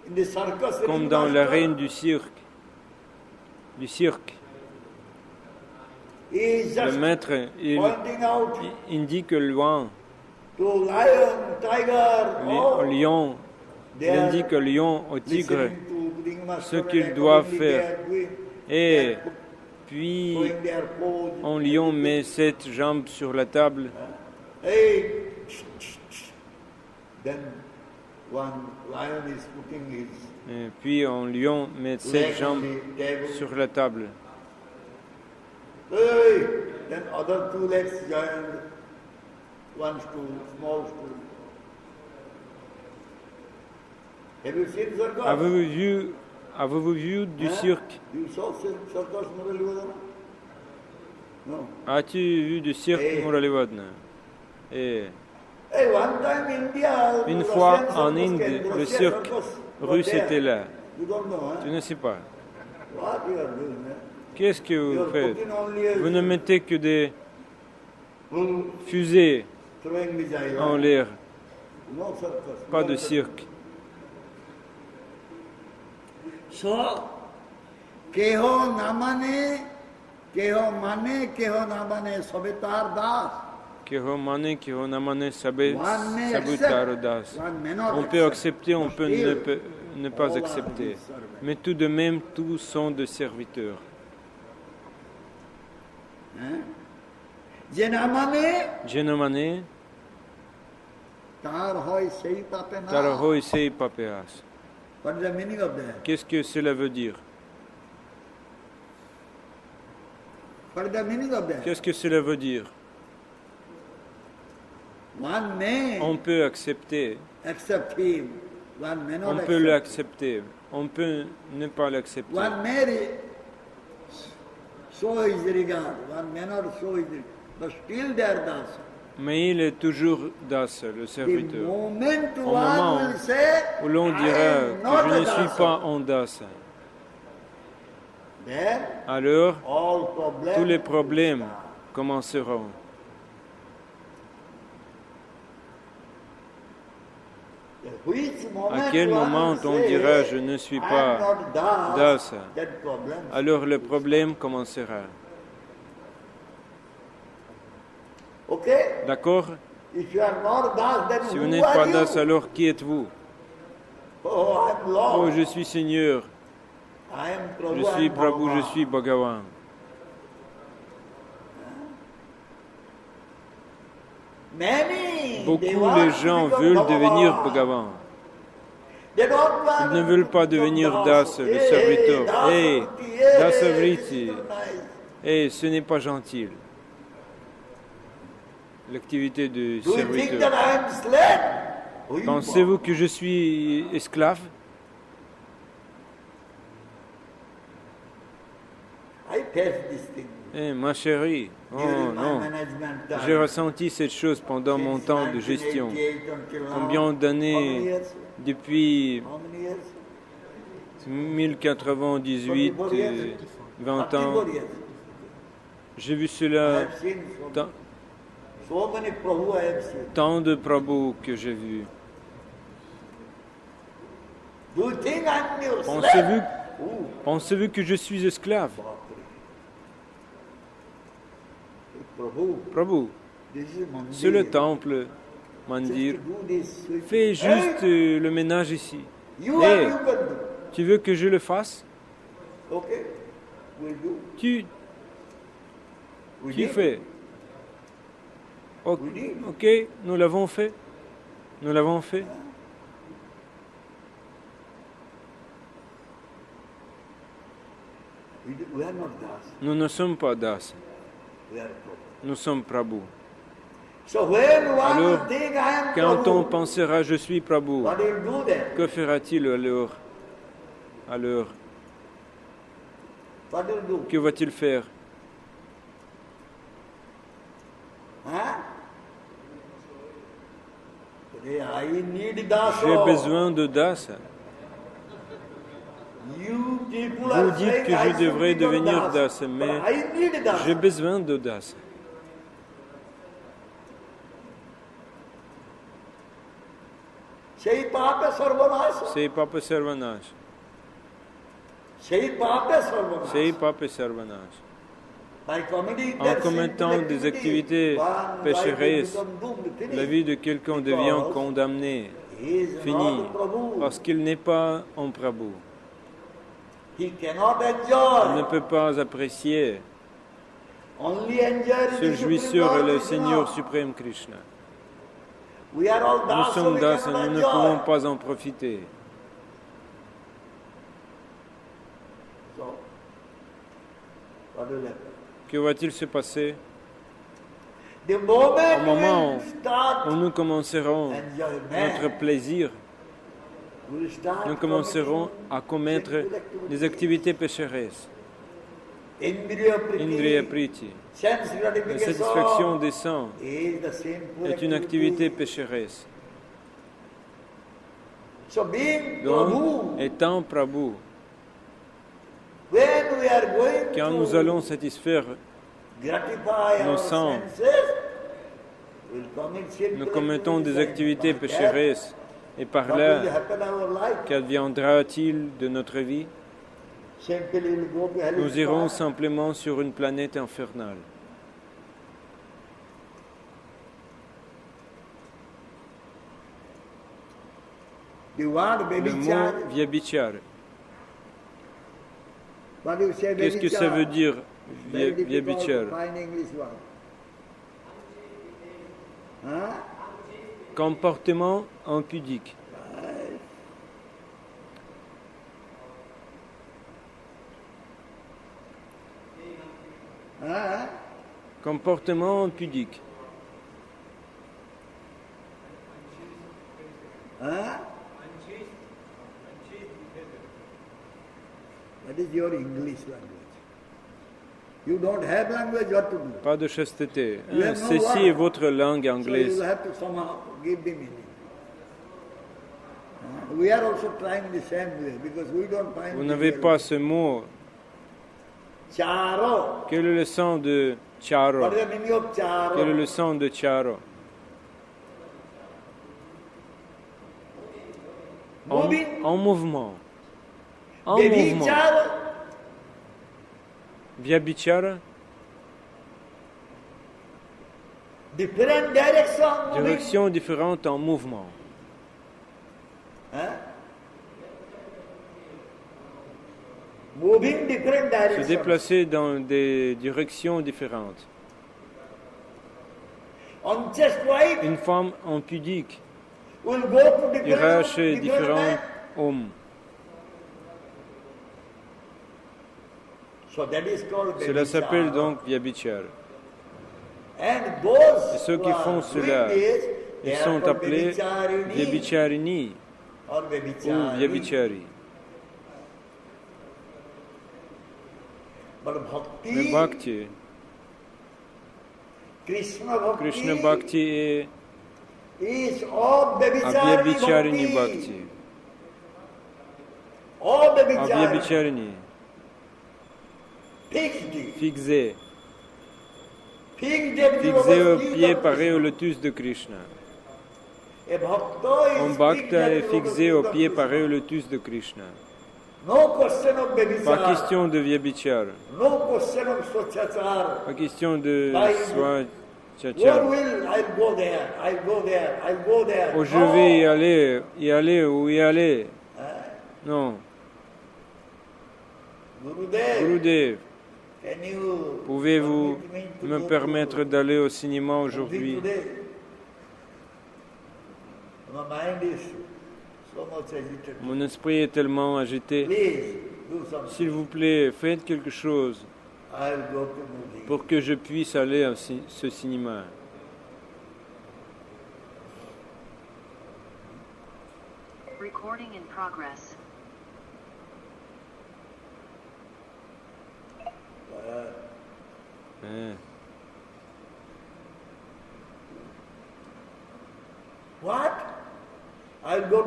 In the circus, Comme dans l'arène du cirque. Du cirque. he is Le just maître, il pointing out indique loin, to lion, tiger, au lion, they il are indique au lion, au tigre, listening to the ringmaster ce and qu'ils doivent accordingly they faire. are doing, Et puis, showing their pose. un lion met cette jambe sur la table. Hey, then one lion is putting his Et puis, un lion met leg cette on jambe the table. sur la table. Hey, then other two legs joined, one stool, small stool. Have you seen circus? Avez-vous vu du Huh? cirque? You saw circus Muralivadana? No. As-tu vu du cirque, Eh. Muralivadana? Et Hey, one time India, une Russian fois circus en came, Inde, le Russian cirque circus was russe there. était là. You don't know, Tu huh? ne sais pas. What you are doing, huh? Qu'est-ce que You vous are faites? putting only a Vous ne mettez que des full fusées throwing missile. en huh? l'air, No circus. pas No de circus. cirque. So, keho namane, keho mane, keho namane, sabetar das. Keho mane, keho namane, sabe, One may sabutaro accept, das. one may not On peut accept. accepter, on peut Still, ne pas all are accepter. his servants. Mais tout de même, tous sont des serviteurs. Hein? Jenamane, Genomane, tar hoy sei pape na. tarahoi sei papeas. What is the meaning of that? Qu'est-ce que cela veut dire? What is the meaning of that? Qu'est-ce que cela veut dire? One may On peut accepter, accept him, one may not on peut accept. l'accepter, on peut ne pas l'accepter. One may show his regard, one may not show his regard, but still they are das. Mais il est toujours das, le The serviteur. moment Au one moment will say, où l'on I dira am que not je a ne suis dasa, pas en das, then alors all problems tous les problèmes commenceront. Which moment À quel one moment will on say, dira je ne suis I am pas not das, das, that problem. alors le problème commencera. Okay? D'accord? If you are not das, then Si vous who n'êtes are pas you? das, alors qui êtes-vous? Oh, I am Lord. Oh, je suis Seigneur, I am Prabhu, je I suis am Prabhu, je Bhagavan. suis Bhagavan. Many, Beaucoup they de want gens to become veulent Bhagavan. devenir Bhagavan. They don't want Ils ne veulent pas to become devenir Das. Das, le Hey, serviteur. Das Hey, Avriti, hey, Das this Avriti. is not nice. Et ce n'est pas gentil. L'activité de Do you think that serviteur. I am slave? Oh, you Pensez-vous que je suis esclave? I taste this thing. Eh, ma chérie, oh During my non. management time. J'ai ressenti cette chose pendant mon Since temps de gestion. 1988 until now. Combien How many d'années years? depuis How many years? 1098, 24 years. 20 ans, 34 years. j'ai vu I cela have seen from tant, So many Prabhu I have seen. Tant de Prabhu que j'ai vus. Do you think I'm your Pensez-vous slave? Ooh, pensez-vous que je suis esclave? Bapre. Prabhu, Prabhu, this is Mandir. c'est le temple, Mandir. Just do this sweet. Fais juste Hey, le ménage ici. you Hey, and you can do. tu veux que je le fasse? Okay, we'll do. Tu We did. fais. Ok, nous l'avons fait. Nous l'avons fait. We are not Das. Nous ne sommes pas Das. We are Prabhu. Nous sommes Prabhu. So when one Alors, will think I am Quand on Prabhu, pensera je suis Prabhu, what will do then? que fera-t-il alors? What will do? Que va-t-il faire? Huh? I need Das. J'ai besoin de Das. You people Vous are dites saying que I je should devrais become devenir Das, Das, but mais I need Das. j'ai besoin de Das. Sei pape sarvanasa. C'est Papa Sarvanaj. Sei pape sarvanasa. C'est Papa Sarvanaj. By committing En that commettant sinful des activity, activités one life pécheresses, will become doomed, finished. La vie de quelqu'un devient condamnée, He is finie, not Prabhu. parce qu'il n'est pas en Prabhu. He cannot Il ne enjoy. peut pas apprécier. Only enjoy Seul the jouisseur Supreme est Lord le Krishna. Seigneur suprême Krishna. We are all Nous Das, so sommes we Das et cannot nous ne enjoy. pouvons pas en profiter. So, what will happen? Que va-t-il se passer? The moment Au moment we start où nous commencerons enjoyment, notre plaisir, we will start nous commencerons à commettre des activités pécheresses. Indriya Indriya Priti, Priti, sense la satisfaction gratification des sens, is the sinful est une activité pécheresse. So being Donc, Prabhu, étant Prabhu, when we are going quand nous to allons satisfaire, gratify nos our sens, senses, we'll commit sinful nous commettons des activités By that, pécheresses. Et par what will là, happen in our life? qu'adviendra-t-il de notre vie? Simply we'll go to hell. Nous irons simplement sur une planète infernale. The word Le mot Vyabhichar, Vyabichar, what do you say qu'est-ce que ça veut dire Very difficult Vyabichar? to find English word. Huh? Comportement impudique. Huh? Comportement impudique. Huh? That is your English language. You don't have language, what to do? Pas de chasteté. You have no Ceci word. est votre langue So you anglaise. have to somehow give the meaning. We are also trying the same way because we don't find Vous the n'avez real pas ce mot. Charo. Quel est le sens de Charo? What is the meaning of charo? Quel est le sens de Charo? Moving. En mouvement. En mouvement. Vyabhichar. Vyabichara, Different direction. moving. direction différente en mouvement. Huh? Moving different Se directions. déplacer dans des directions différentes. Unchaste wife Une femme impudique will go to ira different, chez different différents men. hommes. So that is called Cela s'appelle Vyabhichar. donc Vyabichar. And those Et ceux who qui are font doing cela, this, they ils are sont called appelés Vyabhicharini Vyabicharini or ou Vyabhichari. Vyabichari. But bhakti, Mais Bhakti, Krishna bhakti, Krishna Bhakti est is all Vyabhicharini Avyabicharini bhakti. Bhakti. All Vyabhicharini. Avyabicharini, Fixed. fixé, fixé aux pieds pareil au lotus de Krishna. Un bhakta est fixé aux pieds pareil au lotus de Krishna. Pas question de vyabhichar, pas question de swachachar. Oh, je vais y aller ou y aller. Non. Gurudev, pouvez-vous me permettre d'aller au cinéma aujourd'hui? Mon esprit est tellement agité. S'il vous plaît, faites quelque chose pour que je puisse aller à ce cinéma. Recording in progress. Hein.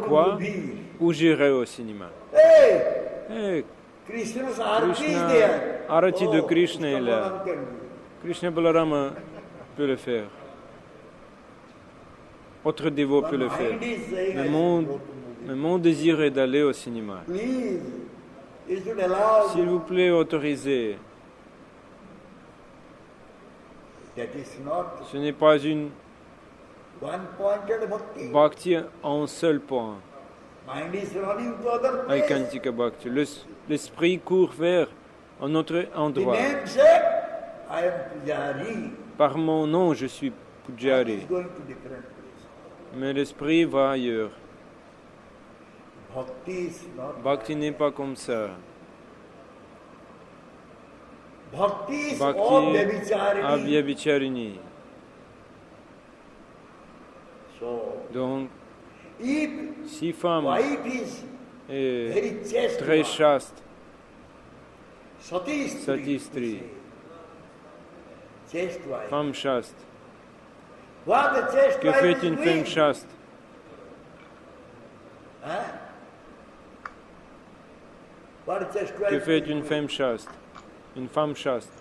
Quoi? Où j'irai au cinéma? Hey, Krishna, Arati de Krishna est là. Krishna Balarama peut le faire. Autre dévot peut le faire. Mais mon désir est d'aller au cinéma. S'il vous plaît, autorisez. Ce n'est pas une bhakti en seul point. Aikantika bhakti. L'esprit court vers un autre endroit. Par mon nom, je suis Pujari. Mais l'esprit va ailleurs. Bhakti n'est pas comme ça. Bhakti Avyabhicharini. Donc, si femme est très chaste, Satistri, femme chaste, que fait une femme chaste? Que fait une femme chaste? Une femme chaste.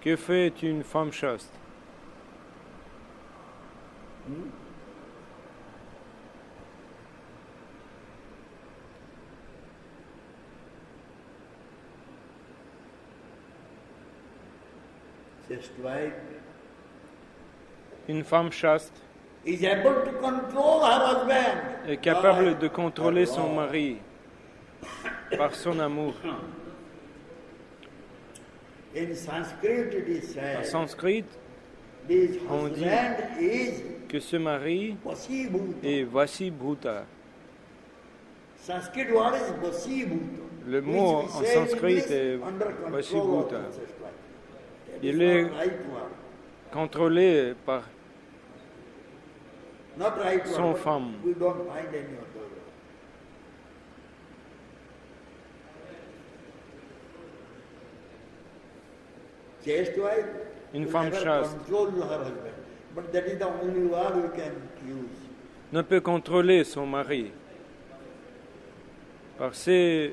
Que fait une femme chaste? Une femme chaste est capable de contrôler son mari par son amour. En sanskrit, on dit que ce mari est Vasibhuta. Le mot en sanskrit est Vasibhuta. Il est contrôlé par son femme. Une femme chaste ne peut contrôler son mari. Parce que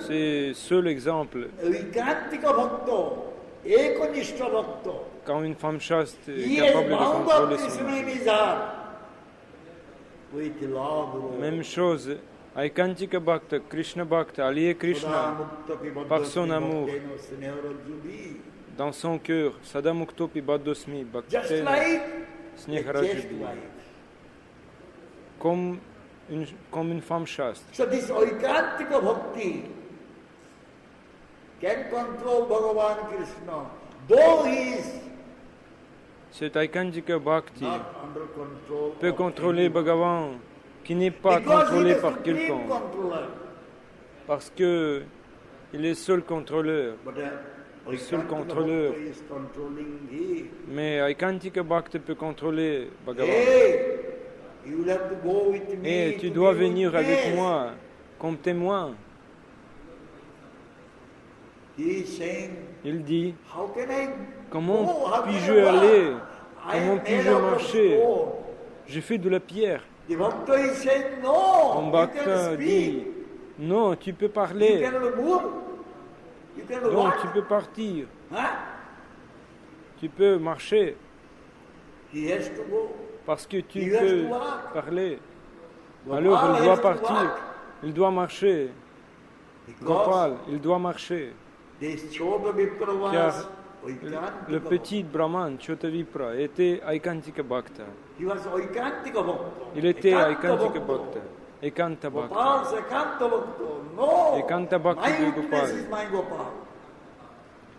c'est seul exemple. Quand une femme chaste est capable de contrôler son mari. Même chose, Aikantika Bhakta, Krishna Bhakta, allié Krishna par son amour. Dans son cœur, Sadamuktopi Baddosmi, Bhaktena Sneharajubi. Comme une femme chaste. So this Aikantika Bhakti can control Bhagavan Krishna, though he is Cet Aikantika Bhakti not under control peut of contrôler anyone. Bhagavan qui n'est pas Because contrôlé he is par the supreme quelqu'un. controller. Parce que il est seul contrôleur. But seul Aikantika contrôleur. Bhakti is controlling him. Mais Aikantika Bhakti peut contrôler Bhagavan. Hey, you will have to go with me Et tu to dois the venir avec witness. moi comme témoin. He is saying, Il dit, how can I comment go? How can puis-je I walk? aller? I Comment am puis-je made out of marcher? stone. J'ai fait de la pierre. The Bhakta is saying, no, Mon you Bhakta can dit, speak. non, tu peux You parler, cannot move. You cannot donc walk. tu peux partir, Huh? tu peux marcher, He has to go. parce que tu You have peux to walk. parler. Gopal Alors il has doit to partir, walk. il doit marcher. Because Gopal, il doit marcher. this Chota Vipra was Car Oikentika le Bhakta. petit Brahman, Chotavipra, était Aikantika Bhakta. He was Oikentika Bhakta. Il était Ekanta Aikantika Bhakta. Bhakta. Ekanta Bhakta. Gopal's Ekanta Bhakta. No. Ekanta Bhakti My de witness Gopal. is my Gopal.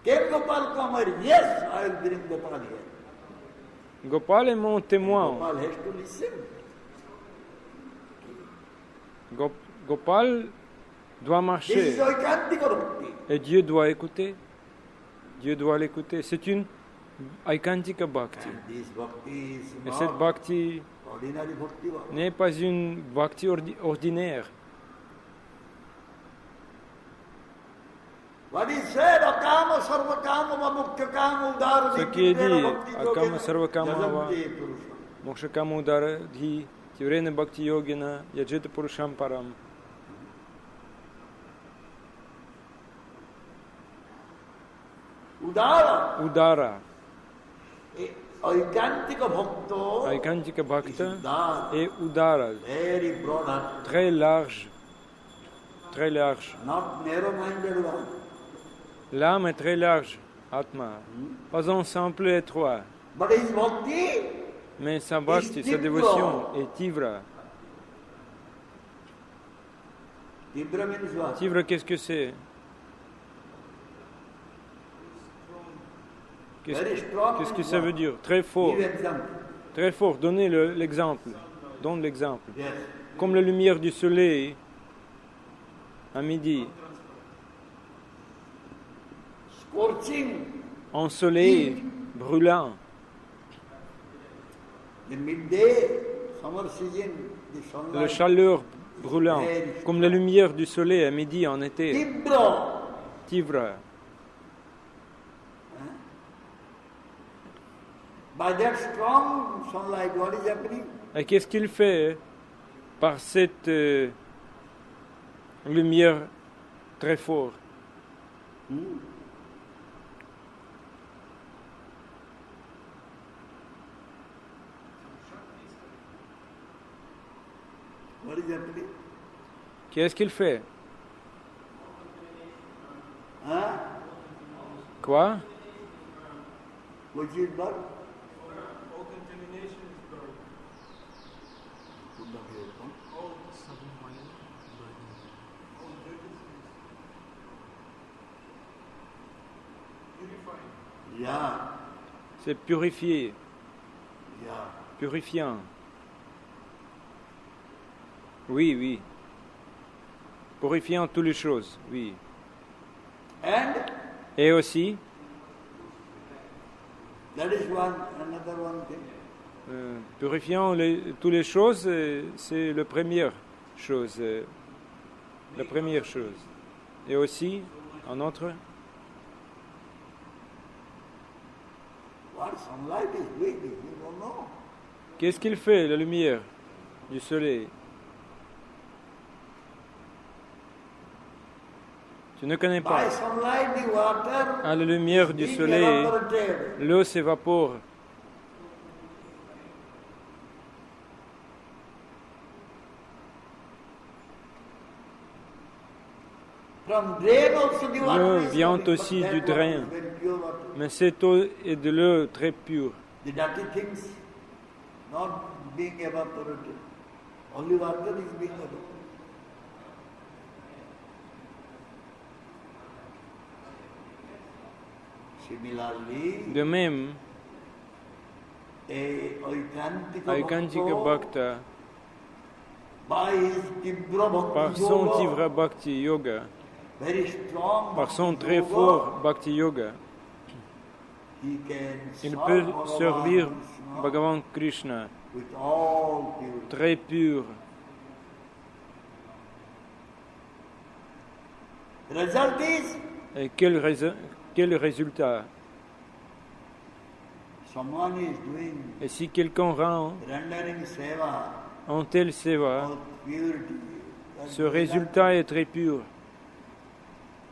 Can Gopal come here? Yes, I will bring Gopal here. Gopal est mon témoin. Gopal has to listen. Gopal doit This marcher. is Oikentika Bhakti. Et Dieu doit écouter. Dieu doit l'écouter. C'est une Aikantika Bhakti. And this Bhakti is Et cette not Bhakti ordinary Bhakti. n'est pas une Bhakti ordinaire. What is said, Akama Sarva Kama Mamukya Kama Udara Ce qui est dit, Bhakti Akama Sarva Kama Va Jajante Purusha. Mokshakamudara Dhi Tivrena Bhakti Yogina Yajita Purusham Param. Udara. Udara. Aikantika Bhakta Aikantika is Bhakta Udara. et Udara. Very broad heart. Très large. Très large. Not narrow-minded one. L'âme est très large. Atma. Pas un simple étroit. But his bhakti Mais sa bhakti, sa Tivra. dévotion est tivra. Tibra means what? Tivra, qu'est-ce que c'est? Very strong. Qu'est-ce que ça veut dire? Très fort. Give example. Très fort. Donnez l'exemple. Donne l'exemple. Yes. Comme la lumière du soleil à midi. Scorching. Ensoleillé, brûlant. The midday, summer season, the sunlight. La chaleur brûlant. Comme la lumière du soleil à midi en été. Tibra. Tivra. By that strong sunlight, what is happening? Et qu'est-ce qu'il fait par cette lumière très forte? What is happening? Qu'est-ce qu'il fait? Huh? Quoi? Which is what? Yeah, C'est purifié, yeah. purifiant. Oui, oui. Purifiant toutes les choses, oui. And Et aussi, that is another one thing. purifiant toutes les choses, c'est la première chose. La première chose. Et aussi, un autre, What sunlight is doing, you don't know. qu'est-ce qu'il fait, la lumière du soleil? Tu ne connais By pas. sunlight, the water À la lumière du being soleil, evaporated. l'eau s'évapore. From drain also the water L'eau is vient coming, but aussi that du water drain. is very pure water. Mais cette eau est de l'eau très pure. The dirty things not being evaporated. Only water is being evaporated. Similarly, De même, Aikantika Bhakta, by his Tibra par Bhakti son Yoga, Tivra Bhakti Yoga, very strong par son Bhakti très Yoga, fort Bhakti Yoga, he can il serve peut Bhagavan servir Krishna Bhagavan Krishna, with all purity. très pur. Result is Et quel résultat? Someone is doing, Et si quelqu'un rend rendering seva en tel seva, of purity, ce résultat est très pur.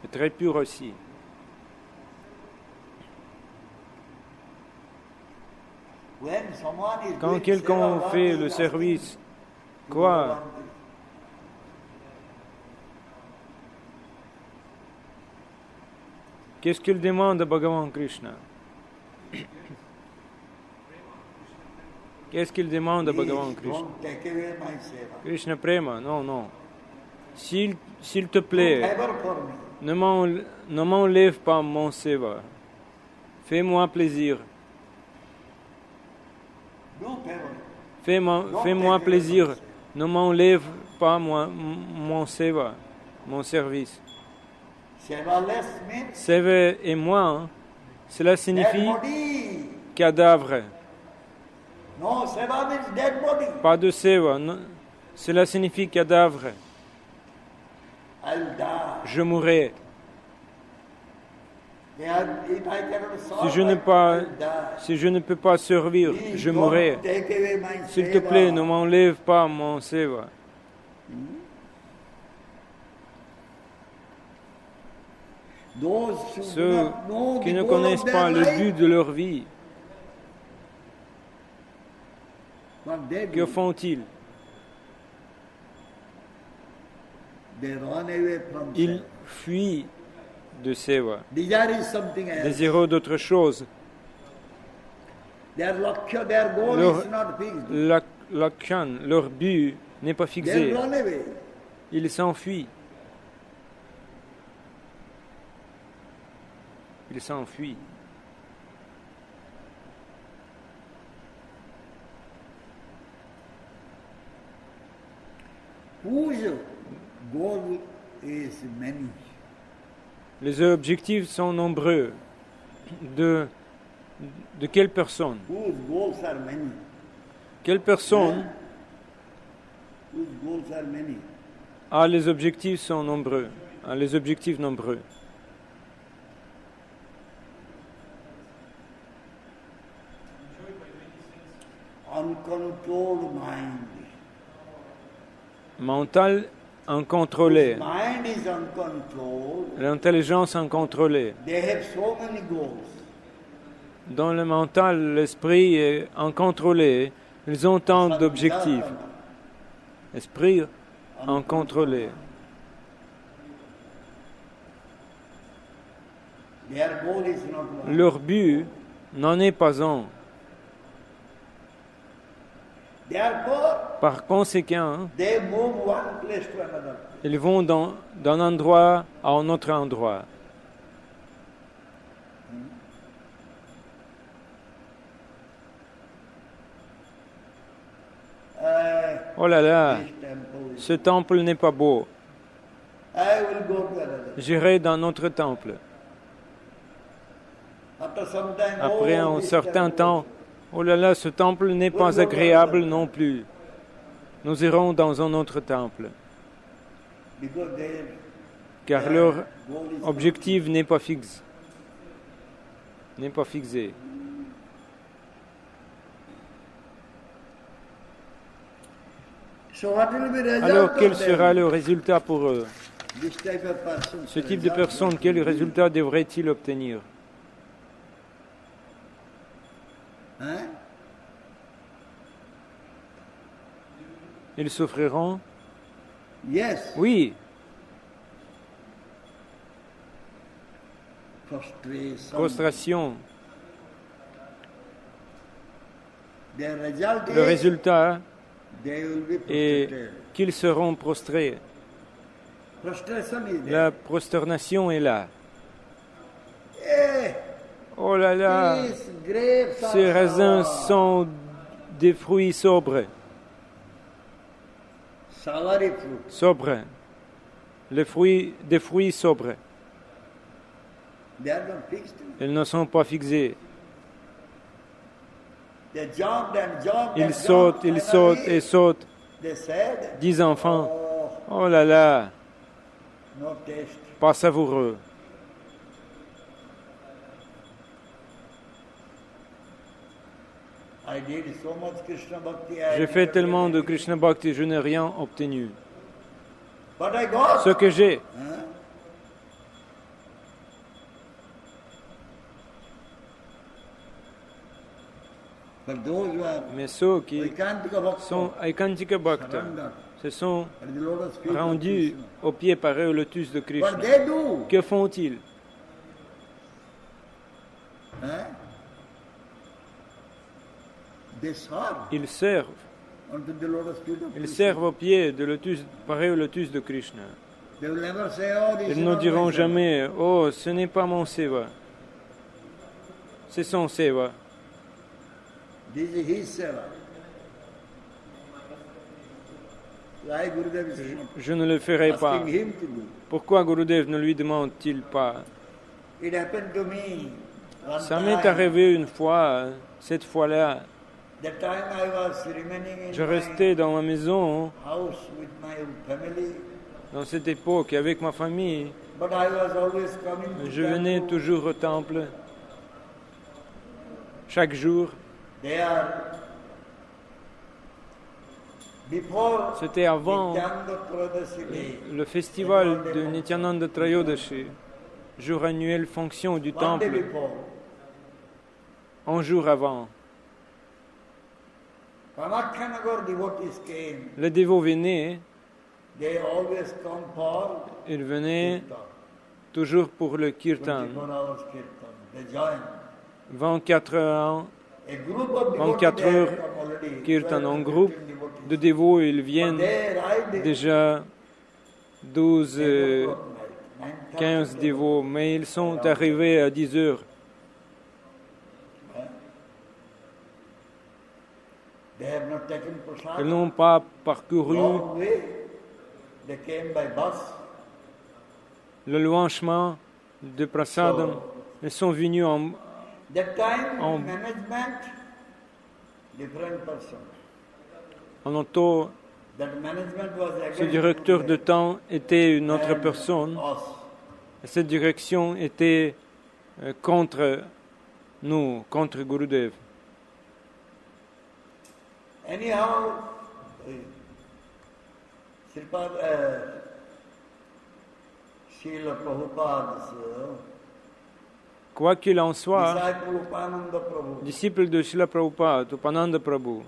Et très pur aussi. when someone is Quand doing quelqu'un seva, what fait is le asking service, to quoi? Bhagavan? Qu'est-ce qu'il demande à Bhagavan Krishna? Qu'est-ce qu'il demande à Bhagavan Please Krishna? don't take away my seva. Krishna Prema, non, non. S'il te Do plaît, favor for me. ne m'enlève pas mon seva. Fais-moi plaisir. Do favor. Fais-moi plaisir. Ne m'enlève pas mon seva, mon service. Seva-less means Seva et moi, hein, cela dead signifie body. cadavre. No, seva means dead body. Pas de seva. Non. Cela signifie cadavre. I'll die. Je mourrai. If I cannot solve Si je, n'ai it, pas, I'll die. si je ne peux pas servir, Please je don't mourrai. take away my S'il te seva. plaît, ne m'enlève pas mon seva. Those who do Ceux not know qui the ne goal connaissent of pas their le life, but de leur vie, what they que do, font-ils? they run away from Ils self. fuient de seva, Desire is something else. désireux d'autre chose. Their lakshya, their goal Leur- is not fixed. Leur but n'est pas They fixé. run away. Ils s'enfuient. Ils s'enfuient. Whose goal is many. Les objectifs sont nombreux. De quelle personne? Whose goals are many. Quelle personne Whose goals are many. a les objectifs sont nombreux? A les objectifs nombreux. Uncontrolled mind. Mental incontrôlé. Mind is uncontrolled. L'intelligence incontrôlée. They have so many goals. Dans le mental, l'esprit est incontrôlé. Ils ont tant d'objectifs. Esprit incontrôlé. Their goal is not one. Leur but n'en est pas un. Therefore, Par conséquent, they move one place to another. ils vont d'un endroit à un autre endroit. Oh là là, This temple is- ce temple n'est pas beau. I will go to another. J'irai dans notre temple. After some time, Après oh, un this certain temple temps, oh là là, ce temple n'est pas agréable non plus. Nous irons dans un autre temple, is- Because they, car leur goal is objectif n'est pas fixe, n'est pas fixé. So what will be result Alors, quel of them? sera le résultat pour eux? This type of person, Ce type de personne, quel résultat devrait-il obtenir? Hein? Ils souffriront? Yes. Oui, Frustration. prostration. Their result Le is résultat they will be est frustrated. qu'ils seront prostrés. Frustration is there. La prosternation est là. Eh, Oh là là, these grapes are ces raisins sour. sont des fruits sobres. Soury fruit. Sobres. Des fruits sobres. They are not fixed. Ils ne sont pas fixés. They jumped and jumped Ils and sautent, jumped. ils sautent et Finally, sautent. they said, 10 enfants. oh, Oh là là, no taste. pas savoureux. I did so much Krishna Bhakti. I J'ai fait never tellement got de anything. Krishna Bhakti, je n'ai rien obtenu. But I got. Ce que j'ai, Huh? But those who are mais ceux qui Vaikantika Bhakta sont Aikantika Bhakta surrender se sont at the lotus feet of rendus Krishna. aux pieds pareils au lotus de What Krishna. they do? Que font-ils? Huh? They serve Ils servent. unto the lotus feet of Ils Krishna. servent aux pieds de lotus, pareil au lotus de Krishna. They will never say, oh, this Ils is ne not diront my seva. jamais, oh, ce n'est pas mon seva. C'est son seva. This is his seva. Why Gurudev is not Je ne le ferai pas. asking him to do? Pourquoi Gurudev ne lui demande-t-il pas? It happened to me one Ça time. m'est arrivé une fois, cette fois-là, That time I was remaining in je my restais dans ma maison, house with my family, dans cette époque, avec ma famille. but I was always coming to Je venais temple. toujours au temple, chaque jour. There, before C'était avant Nityananda Trodasi Day, le festival de Nityananda Trayodashi, jour annuel fonction du one day temple, before, un jour avant. Kamakhanagar devotees came. Les dévots venaient, They always come for ils venaient kirtan, toujours pour le kirtan. 24 hours kirtan. They join. 24 heures, A group of devotees 24 they heures have come already, kirtan 12 en to groupe 15 devotees. de dévots, ils But viennent they arrived déjà 12, 10 o'clock night, 9:30 15 dévots, mais ils sont arrivés à 10 heures. They have not taken prasad. Ils n'ont pas parcouru Long way. They came by bus. le loin chemin de Prasadam. Ils sont venus en, That time En- management, different person. en auto. That management was Ce against directeur de Gurudev temps était une autre and personne. us. Et cette direction était contre nous, contre Gurudev. Anyhow, Srila Prabhupada's Quoi qu'il en soit, disciple Upananda Prabhu, disciple de Srila Prabhupada, Upananda Prabhu,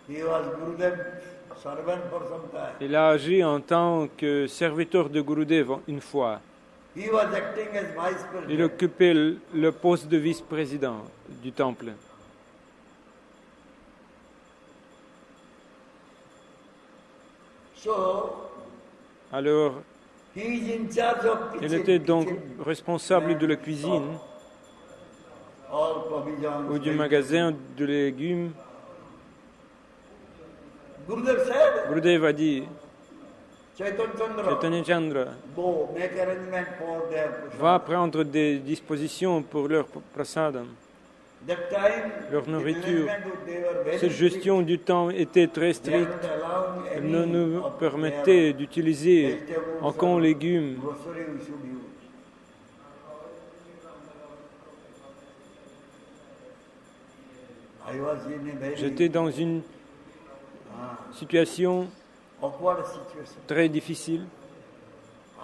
he was Gurudev's servant for some time. il a agi en tant que serviteur de Gurudev une fois. He was acting as vice Il president. occupait le poste de vice-président du temple. So, Alors, he is in charge of il kitchen, était donc kitchen, responsable de la cuisine all provisions. ou du magasin de légumes. Gurudev said, Gurudev a dit, Chaitanya Chandra, Chaitanya Chandra, go make arrangement for their va prasad. prendre des dispositions pour leur prasadam. That time, leur the nourriture. management, they were very Cette gestion du temps était très strict. They stricte. weren't allowing Elle any ne nous of permettait their d'utiliser vegetables aucun or légume. grocery we should use. I was in a very J'étais dans une situation awkward situation. très difficile.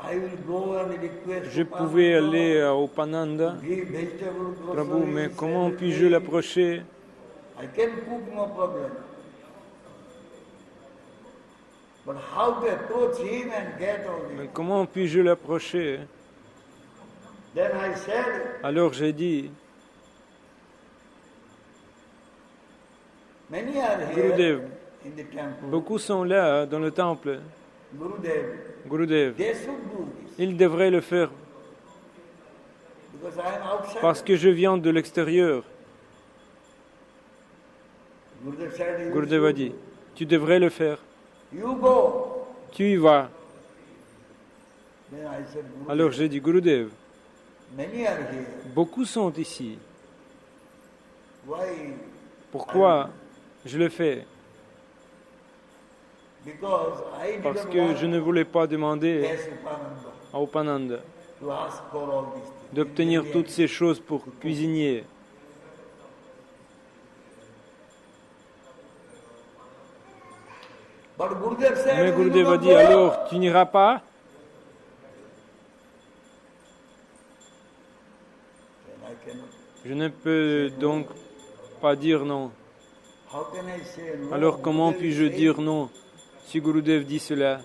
I will go and request Je pouvais aller à Upananda, give vegetable Prabhu, groceries mais comment every puis-je day. l'approcher? I can cook, no problem. But how to approach him and get all Mais this? comment puis-je l'approcher? Then I said, Alors j'ai dit, many are here Gurudev, in the temple. beaucoup sont là dans le temple. Gurudev, Gurudev, they should do this. ils devraient le faire Because I am outside. parce que je viens de l'extérieur. Gurudev said, you Gurudev a should. dit, tu devrais le faire. You go. Tu y vas. Then I said, Gurudev, Alors j'ai dit, Gurudev, many are here. beaucoup sont ici. Why? Pourquoi je le fais? Because I Parce didn't que want je ne voulais pas demander Yes, Upananda, à Upananda to ask for all these things. d'obtenir He toutes ces choses pour cuisinier. But Gurudev said, Mais "You Gurudev a don't dit, go." alors tu n'iras pas? Then I cannot. Je ne peux donc pas dire non. How can I say no? Alors comment Gurudev puis-je is dire saying. non si Gurudev dit cela?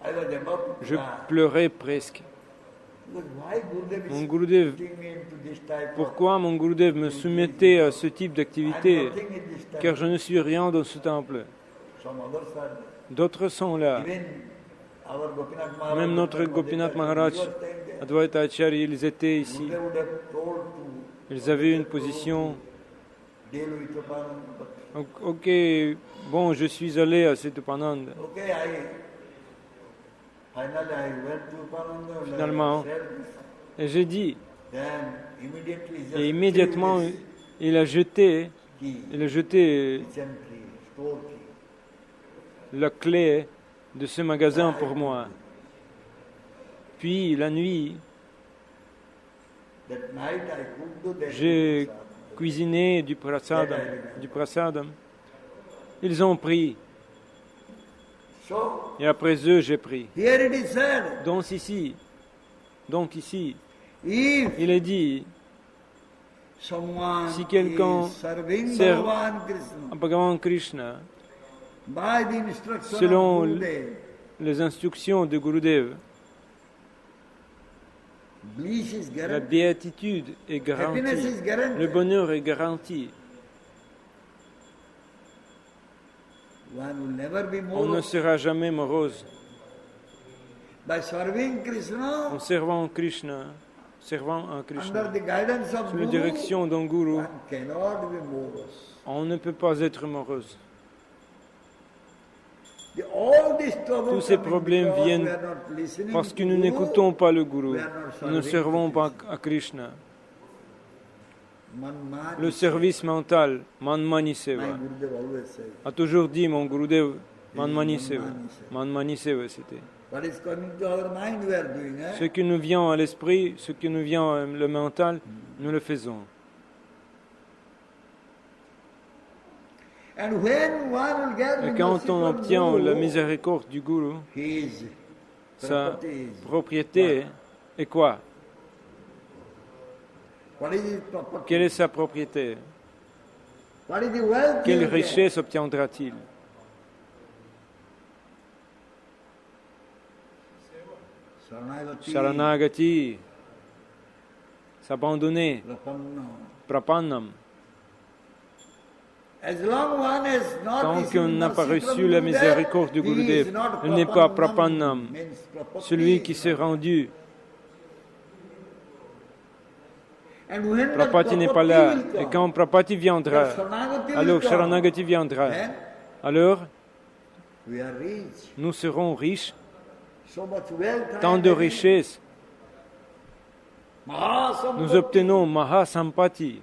I was about to Je cry. pleurais presque. Because why Gurudev is Mon Gurudev, putting me into this type of- pourquoi mon Gurudev me soumettait à ce type I'm d'activité? nothing in this type. Car je ne suis rien dans ce temple. Some others are there. D'autres sont là. Even our Gopinath Maharaj, Même notre Gopinath Maharaj, Advaita Acharya, ils étaient ici. Gurudev would have told to Ils avaient une position. deal with Upananda, but Ok, bon, je suis allé à cet Upananda. okay, finally I went to Upananda and Finalement. I said this. Et j'ai dit, Then immediately he just et immédiatement, threw this il a jeté, key, il a jeté kitchen key, store key. la clé de ce magasin pour moi. Puis la nuit, That night I cooked that j'ai prasad. cuisiné du prasadam. Ils ont pris, So et après eux, j'ai pris. here it is said, Donc ici, if il est dit, someone si quelqu'un is serving sert Bhagavan Krishna Bhagavan Krishna, by the instruction selon of Gurudev, les instructions de Gurudev, bliss is la guaranteed. béatitude est Happiness garantie, is guaranteed. le bonheur est garanti. One will never be On ne more. sera jamais morose. By serving Krishna En servant Krishna, servant un under Krishna, the guidance of sous la Guru, direction d'un Guru, one cannot be morose. on ne peut pas être morose. All these troubles Tous ces coming problèmes because viennent we are not listening parce que to nous Guru. n'écoutons pas le Guru, we are not nous ne serving servons pas Krishna. à Krishna. Manmani Le service mental, Manmani My Seva, Gurudev always says, a toujours dit mon Gurudev, Manmani Manmani Seva. Seva. Manmani Seva, c'était. what is coming to our mind we are doing. Ce qui nous vient à l'esprit, ce qui nous vient à le mental, nous le faisons. And when one will get Et the quand mercy on from obtient Guru, la miséricorde du Guru, his sa property is- propriété est quoi? What is his property? Quelle est sa propriété? What is the wealth Quelle he will get? richesse obtiendra-t-il? Saranagati, Sharanagati, s'abandonner, Prapanna. Prapannam. As long one has not Tant received qu'on n'a pas mercy from reçu la Gurudev, miséricorde du he is Gurudev, not il n'est pas Prapannam, Prapannam, means property. celui qui s'est rendu. And when that Prapati n'est pas property là. will come, Et quand Prapati viendra, that Sharanagati will alors come, Sharanagati viendra. then Alors, we are rich. nous serons riches, So much wealth. tant de richesses. Mahasampati. Nous obtenons Mahasampati,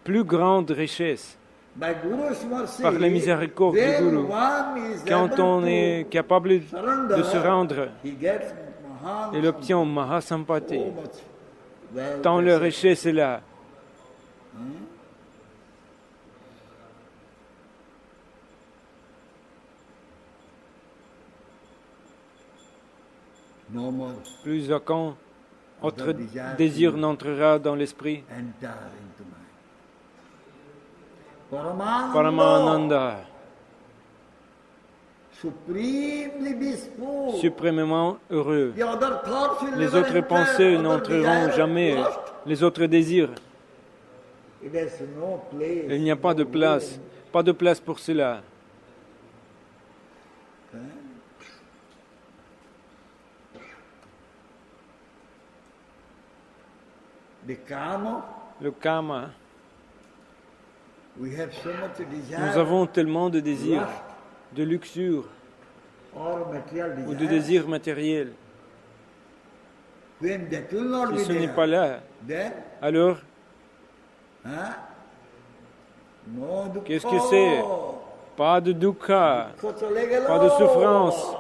plus grande richesse, By Guru's mercy, par la miséricorde du when Guru. one is Quand able on to est capable de se rendre, he gets Mahasampati. il obtient Mahasampati. So much wealth. Tant la richesse est là. No more Plus aucun autre désir n'entrera dans l'esprit. enter into mind. Paramananda, Paramananda, supremely blissful. suprêmement heureux. The other thoughts will Les never autres enter, pensées other n'entreront desires jamais. lost. Les autres désirs, It has no place. il n'y a pas de place. Pas de place pour cela. The karma, Le karma, we have so much desire. nous avons tellement de désirs, de luxure or material ou desire. de désirs matériels. When that will not Si be ce n'est there, pas là, then, alors huh? No dukkha. qu'est-ce que c'est? Pas de dukkha, Dukkha chale gelo. pas de souffrance.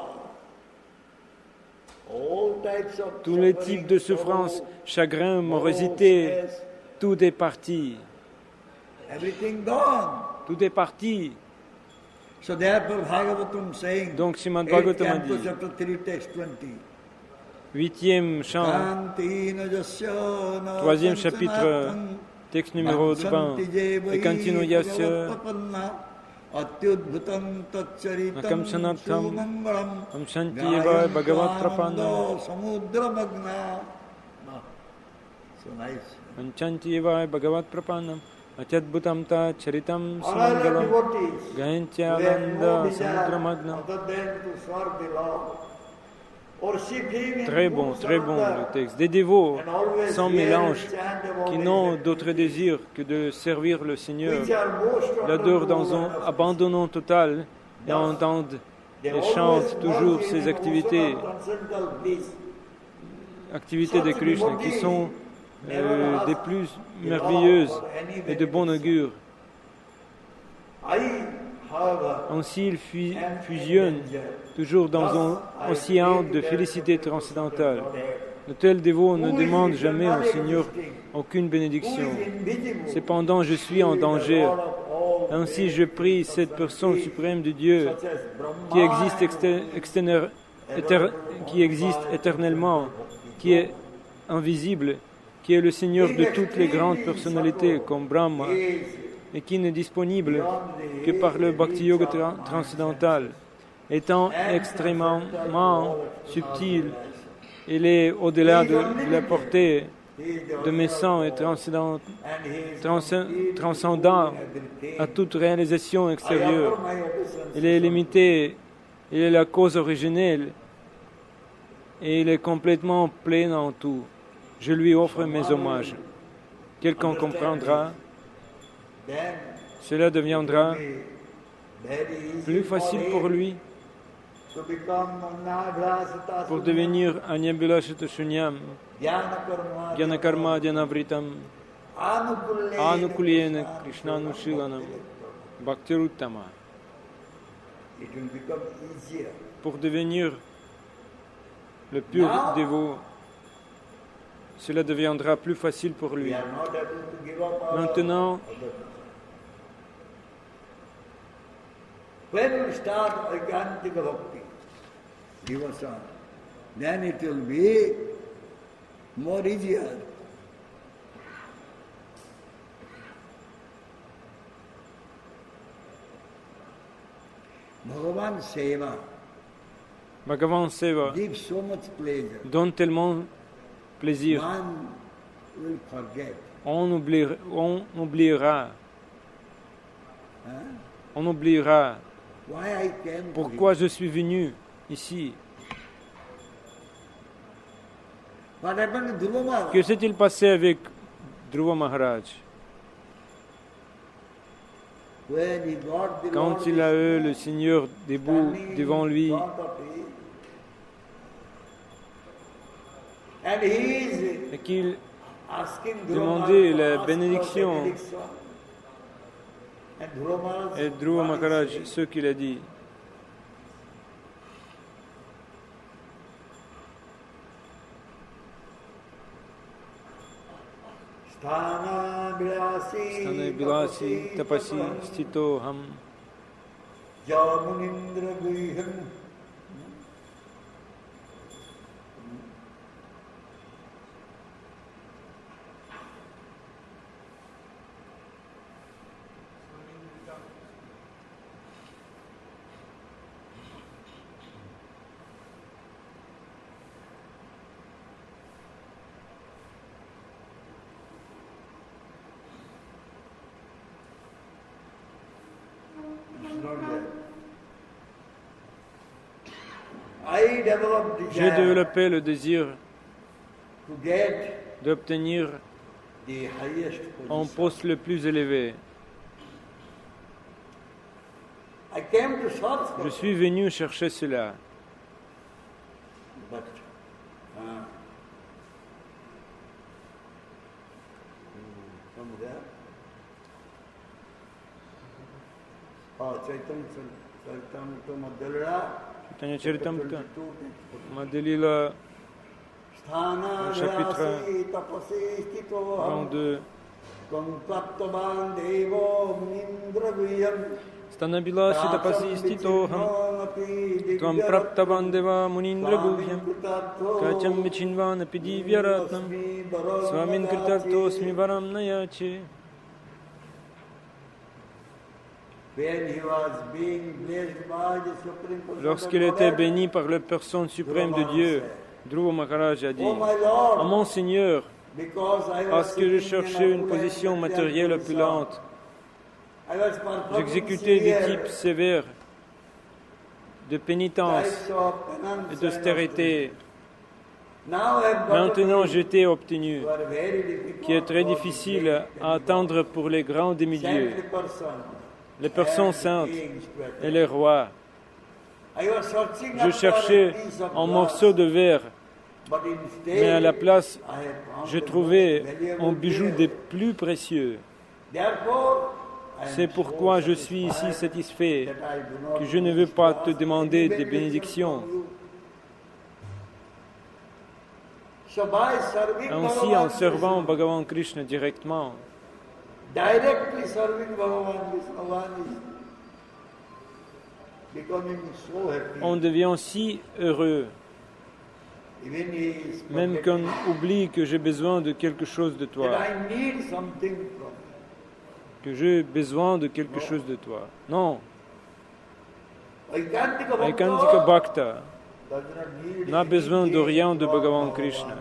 All types of Tous les suffering, types de souffrance, sorrow, chagrin, morosité, stress, tout est parti. Everything gone. Tout est parti. So therefore Bhagavatam saying, Donc Srimad 8th Bhagavatam a canto, dit, chapter 3, text 20. 8e chant, Kantina jasya na 3e chapitre, kanchanattham texte numéro 20. Et Kantino Yasya, Atyudbhutam tatcharitam Akamsanatham, sumangalam Amshantyeva Bhagavat Prapanna, samudramagna. So nice. Amshantyeva Bhagavat Prapanna, Atyadbhutam Ta Charitam All other Sumangalam, devotees who have no Gayantyalanda desire Samudramagna. other than to serve the Lord. Worship Him in Très full bon surrender. le texte. Des dévots And always sans hear mélange, and chant about qui His n'ont activities, d'autre désir que de servir le Seigneur, which are most l'adorent dans wonderful un and abandon total et entendent they et always chantent toujours merge in ces an activités, ocean of transcendental bliss. activités de Krishna, qui sont des plus merveilleuses et de bon augure. I, however, Ainsi, ils fusionnent toujours dans un océan de félicité transcendantale. De tels dévots ne demandent jamais au Seigneur aucune bénédiction. Cependant, je suis en danger. Ainsi, je prie cette personne suprême de Dieu qui existe éternellement, qui est invisible, qui est le Seigneur de toutes les grandes personnalités comme Brahma et qui n'est disponible que par le Bhakti Yoga transcendantal. Étant extrêmement subtil, il est au-delà de la portée de mes sens et transcendant à toute réalisation extérieure. Il est limité, il est la cause originelle et il est complètement plein en tout. Je lui offre mes hommages. Quelqu'un comprendra, cela deviendra plus facile pour lui pour devenir Anyabhilashita Shunyam, Gyanakarma Dhyanavritam, Anukulyena Krishnanushilanam, Bhaktiruttama. Pour devenir le pur dévot, cela deviendra plus facile pour lui. Maintenant, when we start Aikantika Bhakti, devotion, then it will be more easier. Bhagavan Seva Bhagavan Seva gives so much pleasure. donne tellement plaisir. One will forget. On oubliera. Huh? On oubliera Why I came to pourquoi him. je suis venu ici. What happened to Dhruva Maharaj? Que s'est-il passé avec Dhruva Maharaj? When he got the Quand Lord il a eu Vishnu le Seigneur debout standing devant lui in front of him, and he is et qu'il asking Dhruva demandait Maharaj to la ask for bénédiction, benediction. And Dhruva Maharaj, et Dhruva what he Maharaj, said, ce qu'il a dit, Sthana Bilasi Stane Bilasi Tapasi Stito Ham Jamunindra Guham. I developed J'ai desire développé le désir to get d'obtenir the highest un position. poste le plus élevé. I came to search for Je suis venu chercher cela. but from there. Chaitanya Madhya Chaitanya Charitamrita, Madhya Sthana chapitre Vyasi Tapasi Stito 22, Praptavan devo munindra guhyam Stanabilasi tapasi stitoham Tvam praptavandeva munindra guhyam Kacham vichinvan apidivyaratnam Svamin kritartosmi varam nayache. Lorsqu'il était béni par la personne suprême de Dieu, Dhruva Maharaj a dit, « Mon Seigneur, parce que je cherchais une position matérielle opulente, j'exécutais des types sévères de pénitence et d'austérité. Maintenant, je t'ai obtenu, qui est très difficile à atteindre pour les grands demi-dieux, les personnes saintes et les rois. Je cherchais un morceau de verre, mais à la place, je trouvais un bijou des plus précieux. C'est pourquoi je suis ici satisfait, que je ne veux pas te demander des bénédictions. Ainsi, en servant Bhagavan Krishna directement, directly serving Bhagavan Krishna is becoming so happy. on devient si heureux, Even he is même qu'on oublie que j'ai besoin de quelque chose de that toi, I need something from you. que j'ai besoin de quelque chose de toi. Non, Aikantika Aikantika Bhakta does not need n'a besoin de rien de anything from Bhagavan Bhagavan Krishna.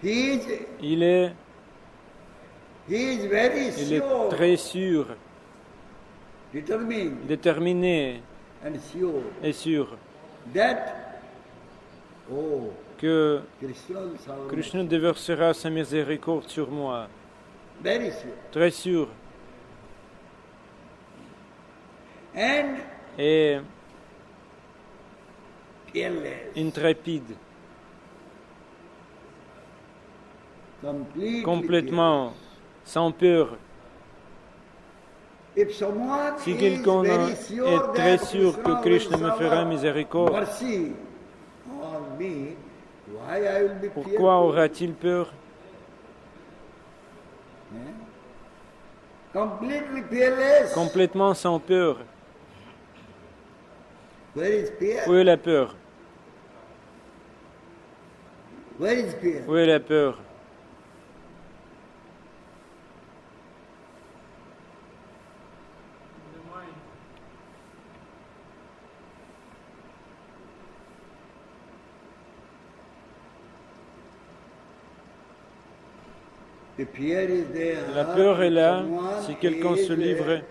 He Il est is very sure, très sûr, determined déterminé and sure et sûr that que Krishna will serve me. Krishna déversera sa miséricorde sur moi. Very sure. Très sûr And et fearless. intrépide, Completely complètement sans peur. fearless. If someone Si is quelqu'un very sure est très that sûr que Krishna me will fera shower miséricorde, mercy on me, why I will be pourquoi fearful? aura-t-il peur? Completely fearless. Complètement sans peur. Where is fear? Où est la peur? Where is fear? Où est la peur? The fear is there. La peur est là Someone si quelqu'un is se livre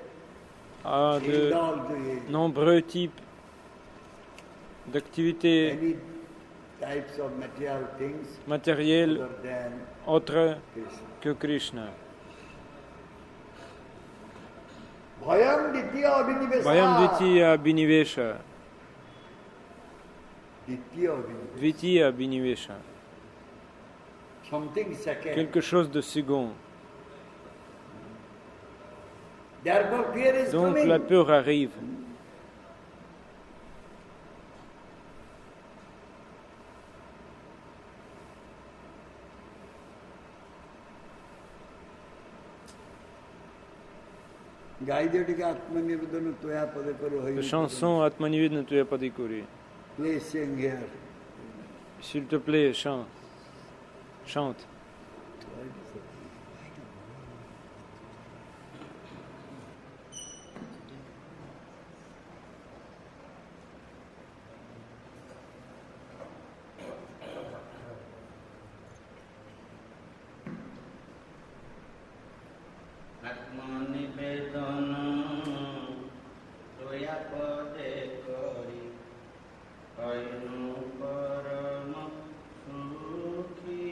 à de indulged in nombreux types d'activités any types of material things matérielles other than autres Krishna. que Krishna. Bhayam ditya abhinivesa. Vayam Ditya Binivesha. Ditya abhinivesa. Vitya Binivesha. Something second. Quelque chose de second. Therefore fear is Donc coming. la peur arrive. Gaidyatika Atmanivedana Toya Padakaro La chanson Atmanivedana Tuya Padikuri. Please sing here. S'il te plaît, chante. Chante. আত্মনিবেদন দয়া পদে করি হইনু পরম সুখী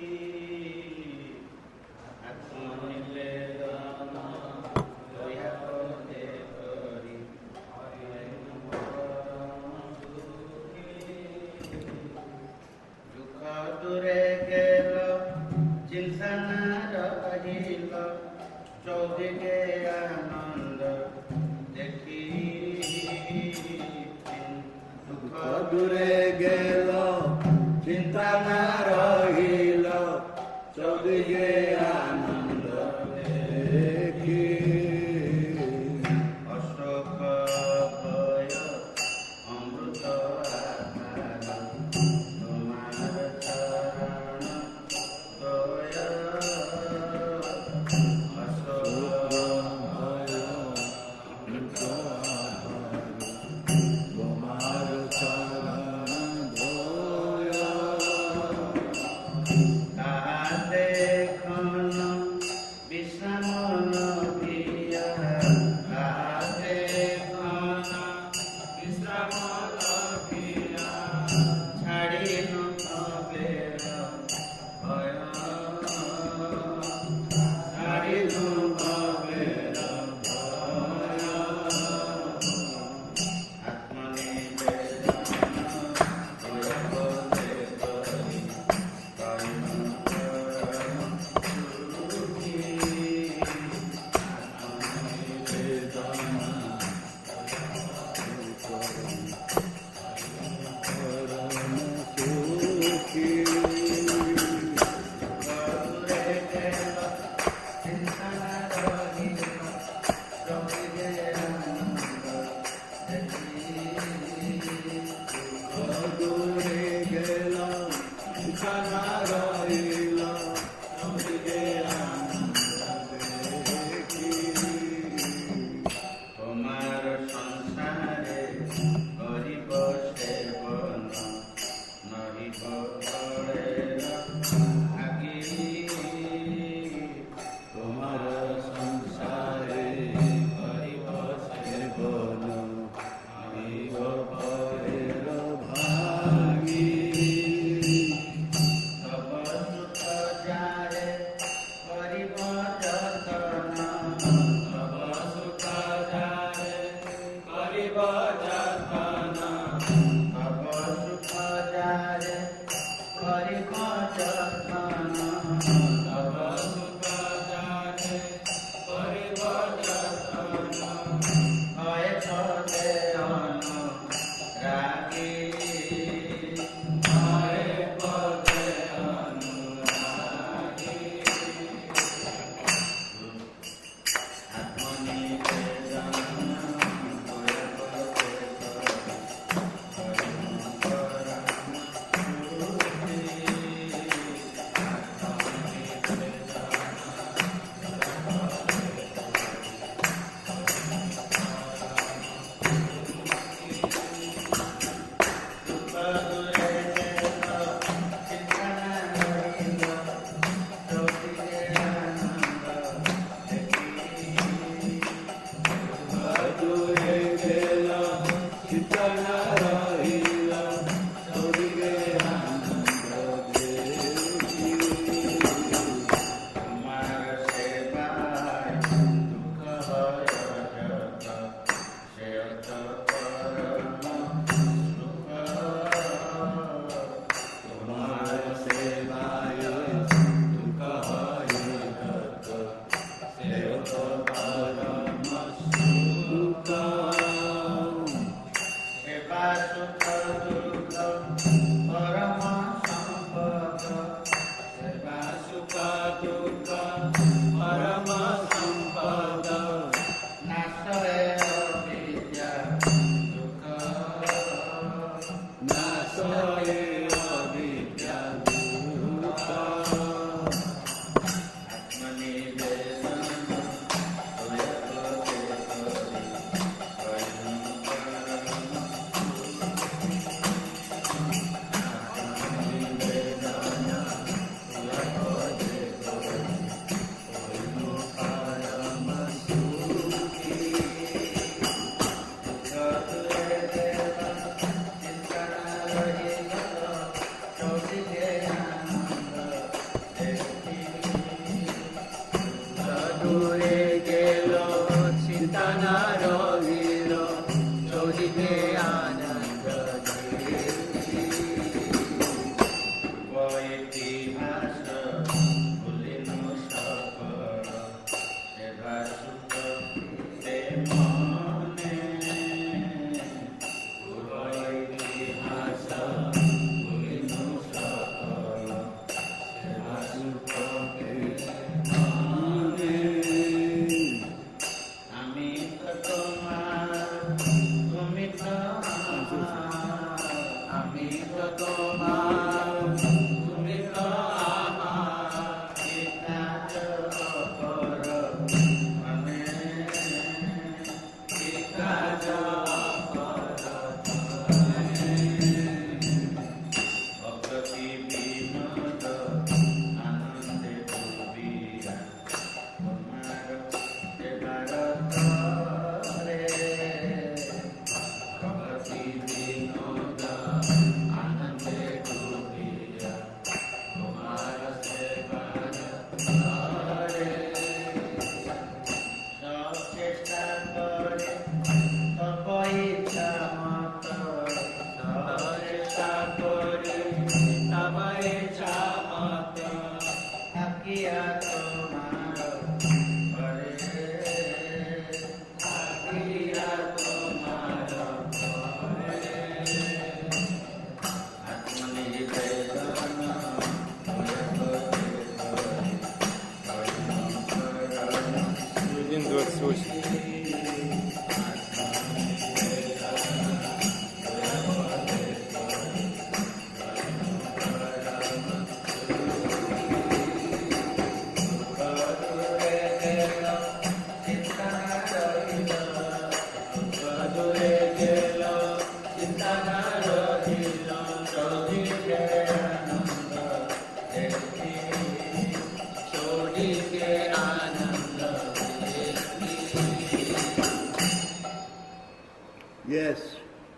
Yes.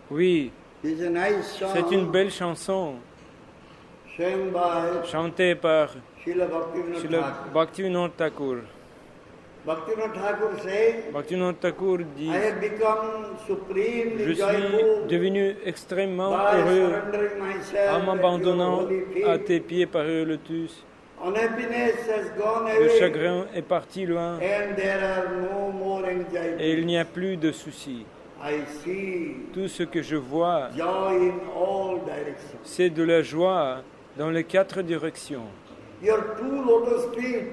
Oui, It's a nice song. c'est une belle chanson Sang by chantée par Srila Bhaktivinoda Srila Thakur. Bhaktivinoda Thakur. Bhaktivinoda Thakur said, Bhaktivinoda Thakur dit, I have become je supremely suis joyful devenu extrêmement by heureux surrendering en myself at your m'abandonnant holy à feet. tes pieds par le lotus. Unhappiness has gone Le away chagrin est parti loin and there are no more et anxieties. il n'y a plus de soucis. I see Tout ce que je vois, joy in all directions. c'est de la joie dans les 4 directions. Your two lotus feet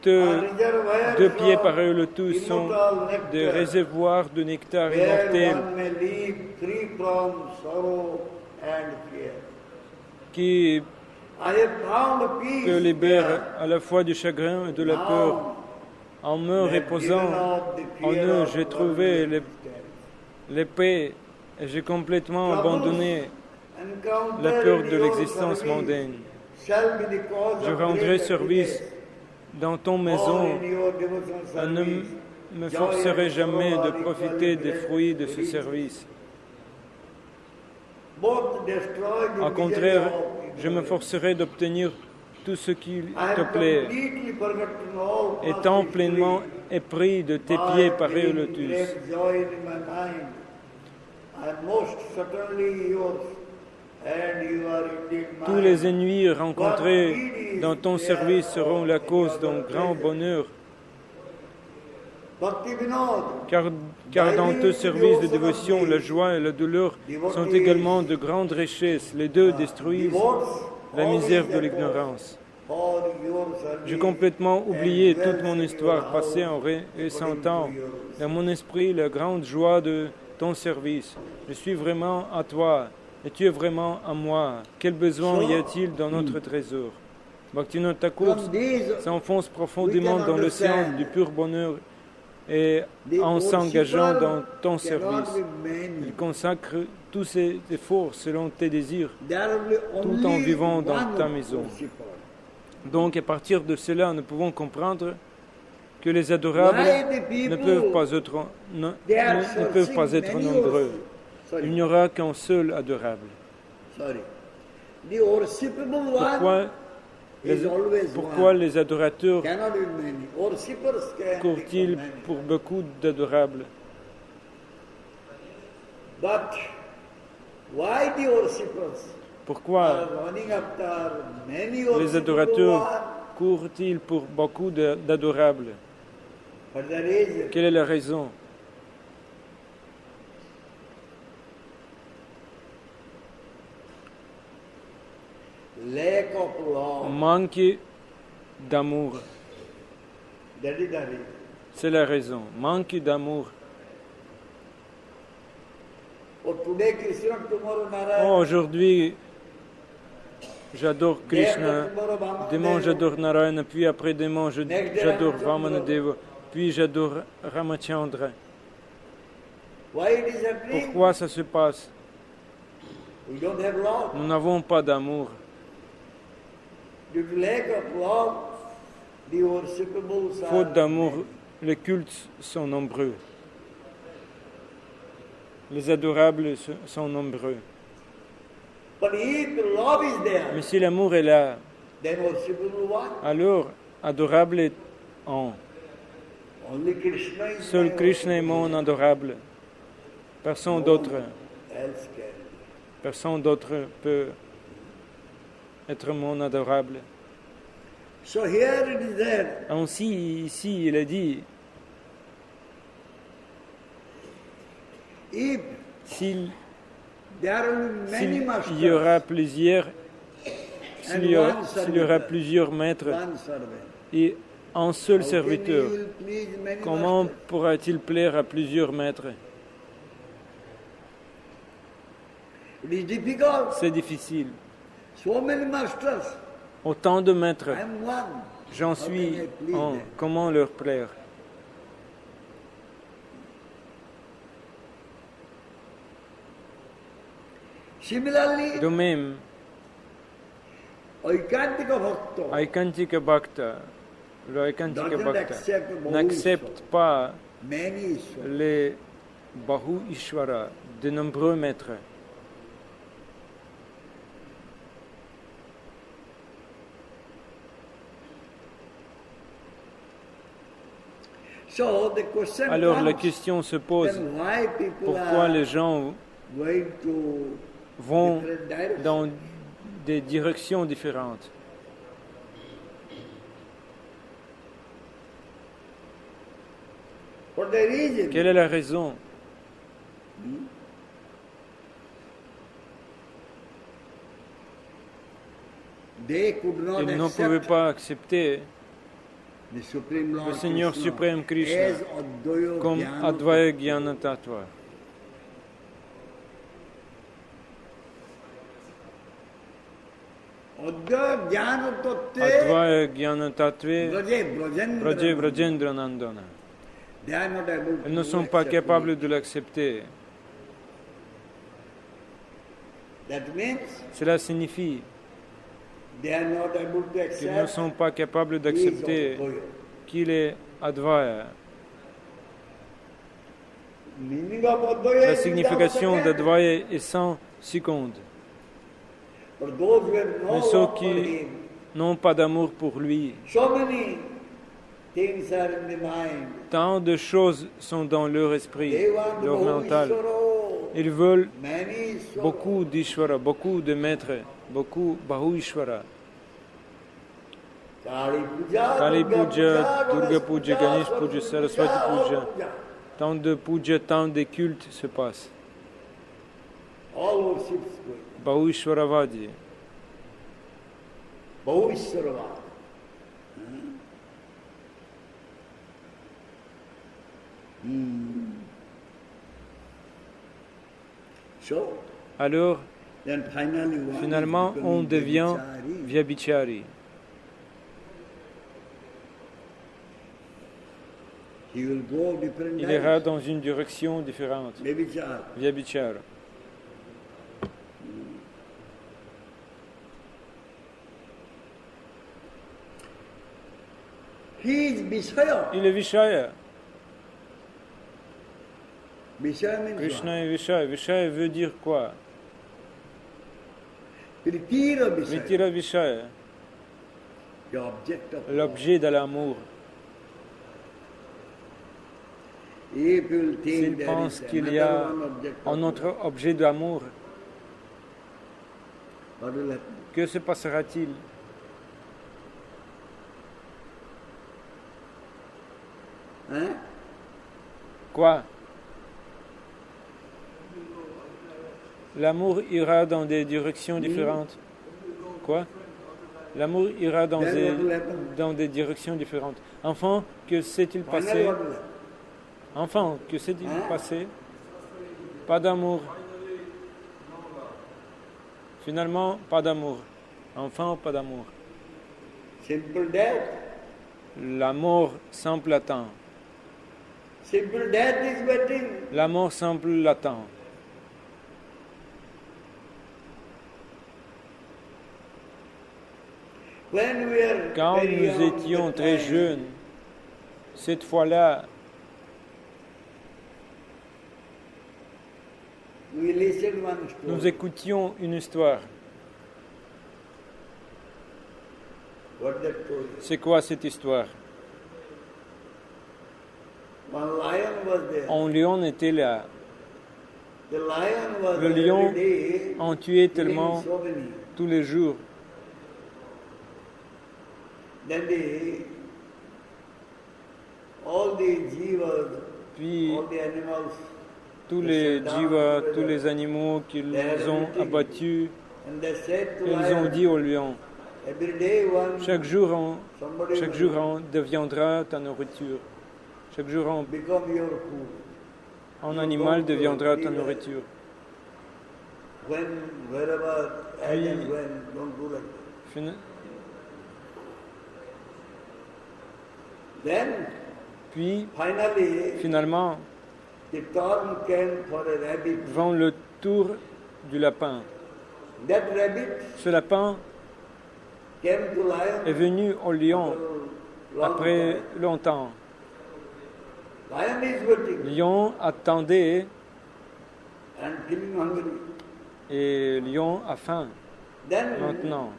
Tes are reservoirs 2 pieds of pareils au lotus sont immortal des nectar, réservoirs de nectar where immortel one may live free from sorrow and fear. qui I have found peace peut libérer there. à la fois du chagrin et de la peur. Now, En me they have given reposant up the en fear eux, of j'ai trouvé worldly l'épée et j'ai complètement abandonné encountered la peur in de your l'existence service mondaine. shall be the cause Je of rendrai great service happiness. dans ton All maison in your devotional et ne service, me joy forcerai and jamais sorrow de are profiter equally des great fruits de ce happiness. service. Both destroy the Au misery contraire, of je me ignorance. forcerai d'obtenir tout ce qui I te have plaît, completely forgotten all past étant history pleinement épris de tes by pieds pareils au feeling lotus. great joy in my mind. I am most certainly yours, and you are indeed mine. Tous les ennuis rencontrés dans ton service seront la cause d'un grand bonheur, Bhakti Vinod, car dans tes services de dévotion, la joie et la douleur sont également de grandes richesses. Les deux détruisent la misère de l'ignorance. for your J'ai service complètement oublié and toute mon dwells in histoire your passée en house ressentant according to your dans mon esprit la grande joie de ton service. Je suis vraiment à toi et tu es vraiment à moi. Quel besoin y a-t-il dans notre trésor? Bhaktivinoda Thakur From these, s'enfonce profondément dans l'océan understand du pur bonheur et the en s'engageant dans ton cannot service, be many. il consacre tous ses efforts selon tes désirs, There will be tout en only vivant dans one ta maison. worshipper. Donc, à partir de cela, nous pouvons comprendre que les adorables Why the ne people, peuvent pas être, they are ne peuvent pas searching être many nombreux. Sorry, Il n'y aura qu'un seul adorable. sorry. The worshipable Pourquoi one is always pourquoi one. les adorateurs Cannot be many. Worshippers can courent-ils become many. pour beaucoup d'adorables? But why the worshippers Pourquoi are running after many les worshipable adorateurs one? courent-ils pour beaucoup d'adorables? For the reason, Quelle est la raison? lack of love. Manque d'amour. That is the reason. C'est la raison. Manque d'amour. Oh, today Krishna, tomorrow Narayana. Oh, aujourd'hui, j'adore Day after Krishna. tomorrow Vamanadeva. Demain, j'adore Narayana. Puis après demain, j'adore Vamanadeva. Puis j'adore Ramachandra. Why it is happening? Pourquoi ça se passe? We don't have love. Nous n'avons pas d'amour. Due to lack of love, the worshipables are Faute d'amour, many. les cultes sont nombreux. Les adorables sont nombreux. But if love is there, Mais si l'amour est là, then worshipable one. alors adorable est un. Only Krishna is Seul my Krishna est mon adorable. Personne d'autre. else can. Personne d'autre peut être mon adorable. So here it is there. Ainsi, ici, il a dit, If s'il there will be many s'il y aura masters plusieurs, s'il y aura plusieurs maîtres one servant, et un seul how can serviteur, he will please many comment masters? pourra-t-il plaire à plusieurs maîtres? It is difficult. C'est difficile. So many masters. Autant de maîtres, I am one. j'en How suis can I please un. them? Comment leur plaire? Similarly, De même, Aikantika Bhakta Aikantika Bhakta, le Aikantika doesn't Bhakta accept n'accepte pas many Ishvara. les Bahu Ishvara, de nombreux maîtres. So the question Alors la comes, question se pose, then why people pourquoi are les gens going to vont different directions? dans des directions différentes? For the reason, Quelle est la raison? They could not Ils ne pouvaient accept pas accepter the Supreme Lord le Seigneur Krishna suprême Krishna as Advaya comme Jnana Advaya Jnana Tattva. Advaya Jnana Tattve Advaya Jnana Tattve Braje Braje Brajendra. Vrajendra Nandana. They are not able Ils ne to sont pas accept capables it. de l'accepter. That means Cela signifie they are not able to qu'ils ne accept sont pas capables he is d'accepter Advaya. qu'il est Advaya. Meaning of Advaya La is signification without second. d'Advaya est sans seconde. For those who have no Mais ceux love for qui him, n'ont pas d'amour pour lui, so many things are in the mind. tant de choses sont dans leur esprit, They want leur mental. Bahuvishwaro, Ils veulent many Ishwaro. beaucoup d'Ishvara, beaucoup de maîtres, beaucoup Bahu Ishvara. Kali Puja, Kali Puja, Durga Ganesh Puja, Ganesh Puja, Saraswati Saraswati all Puja. Tant de puja, tant de cultes se passent. All worships going. Bahu Ishvaravadi. Bahuvishwarava. So, Alors, then finally one is finalement, becoming on devient Vyabhichari. Vyabhichari. He will go different Il ira directions. dans une direction différente. Vyabhichara. Vyabhichara. He is Vishaya. Il est Vishaya. Vishaya means Krishna est Vishaya. Vishaya veut dire quoi? what? Pritira Vishaya. Vitira Vishaya. The object of L'objet de l'amour. love. If you will S'il think there pense is qu'il y another a one object of un love, autre objet d'amour, what will happen? que se passera-t-il? Hein? Quoi? L'amour ira dans des directions différentes. Quoi? L'amour ira dans des directions différentes. Enfant, que s'est-il Finally, passé? what will happen? Enfant, que s'est-il passé? Pas d'amour. Finalement, pas d'amour. Enfant, pas d'amour. Simple death. La mort simple l'attend. Simple death is waiting. La mort simple l'attend. When we are Quand very nous young, étions that très time, jeunes, cette fois-là, we listened one nous story. écoutions une histoire. What that story? C'est quoi cette histoire? One lion was there. Un lion était là. The lion was Le lion every day en tuait killing tellement so many. tous les jours. Then all the jivas, Puis all the animals, tous they les sat down jivas, together tous les animaux qu'ils ont abattus, and they said to ils ont lion, dit au lion, every day one chaque jour somebody on deviendra ta nourriture. Chaque jour will become your food. un animal deviendra ta nourriture. When, wherever, as Puis- and when, don't do like that. Fina- Then, Puis, finally, finalement, the turn came for a rabbit. vend le tour du lapin. That rabbit Ce lapin came to lion est venu au lion after long après time. longtemps. Lion is waiting Lion attendait and feeling hungry. et lion a faim. Then Maintenant,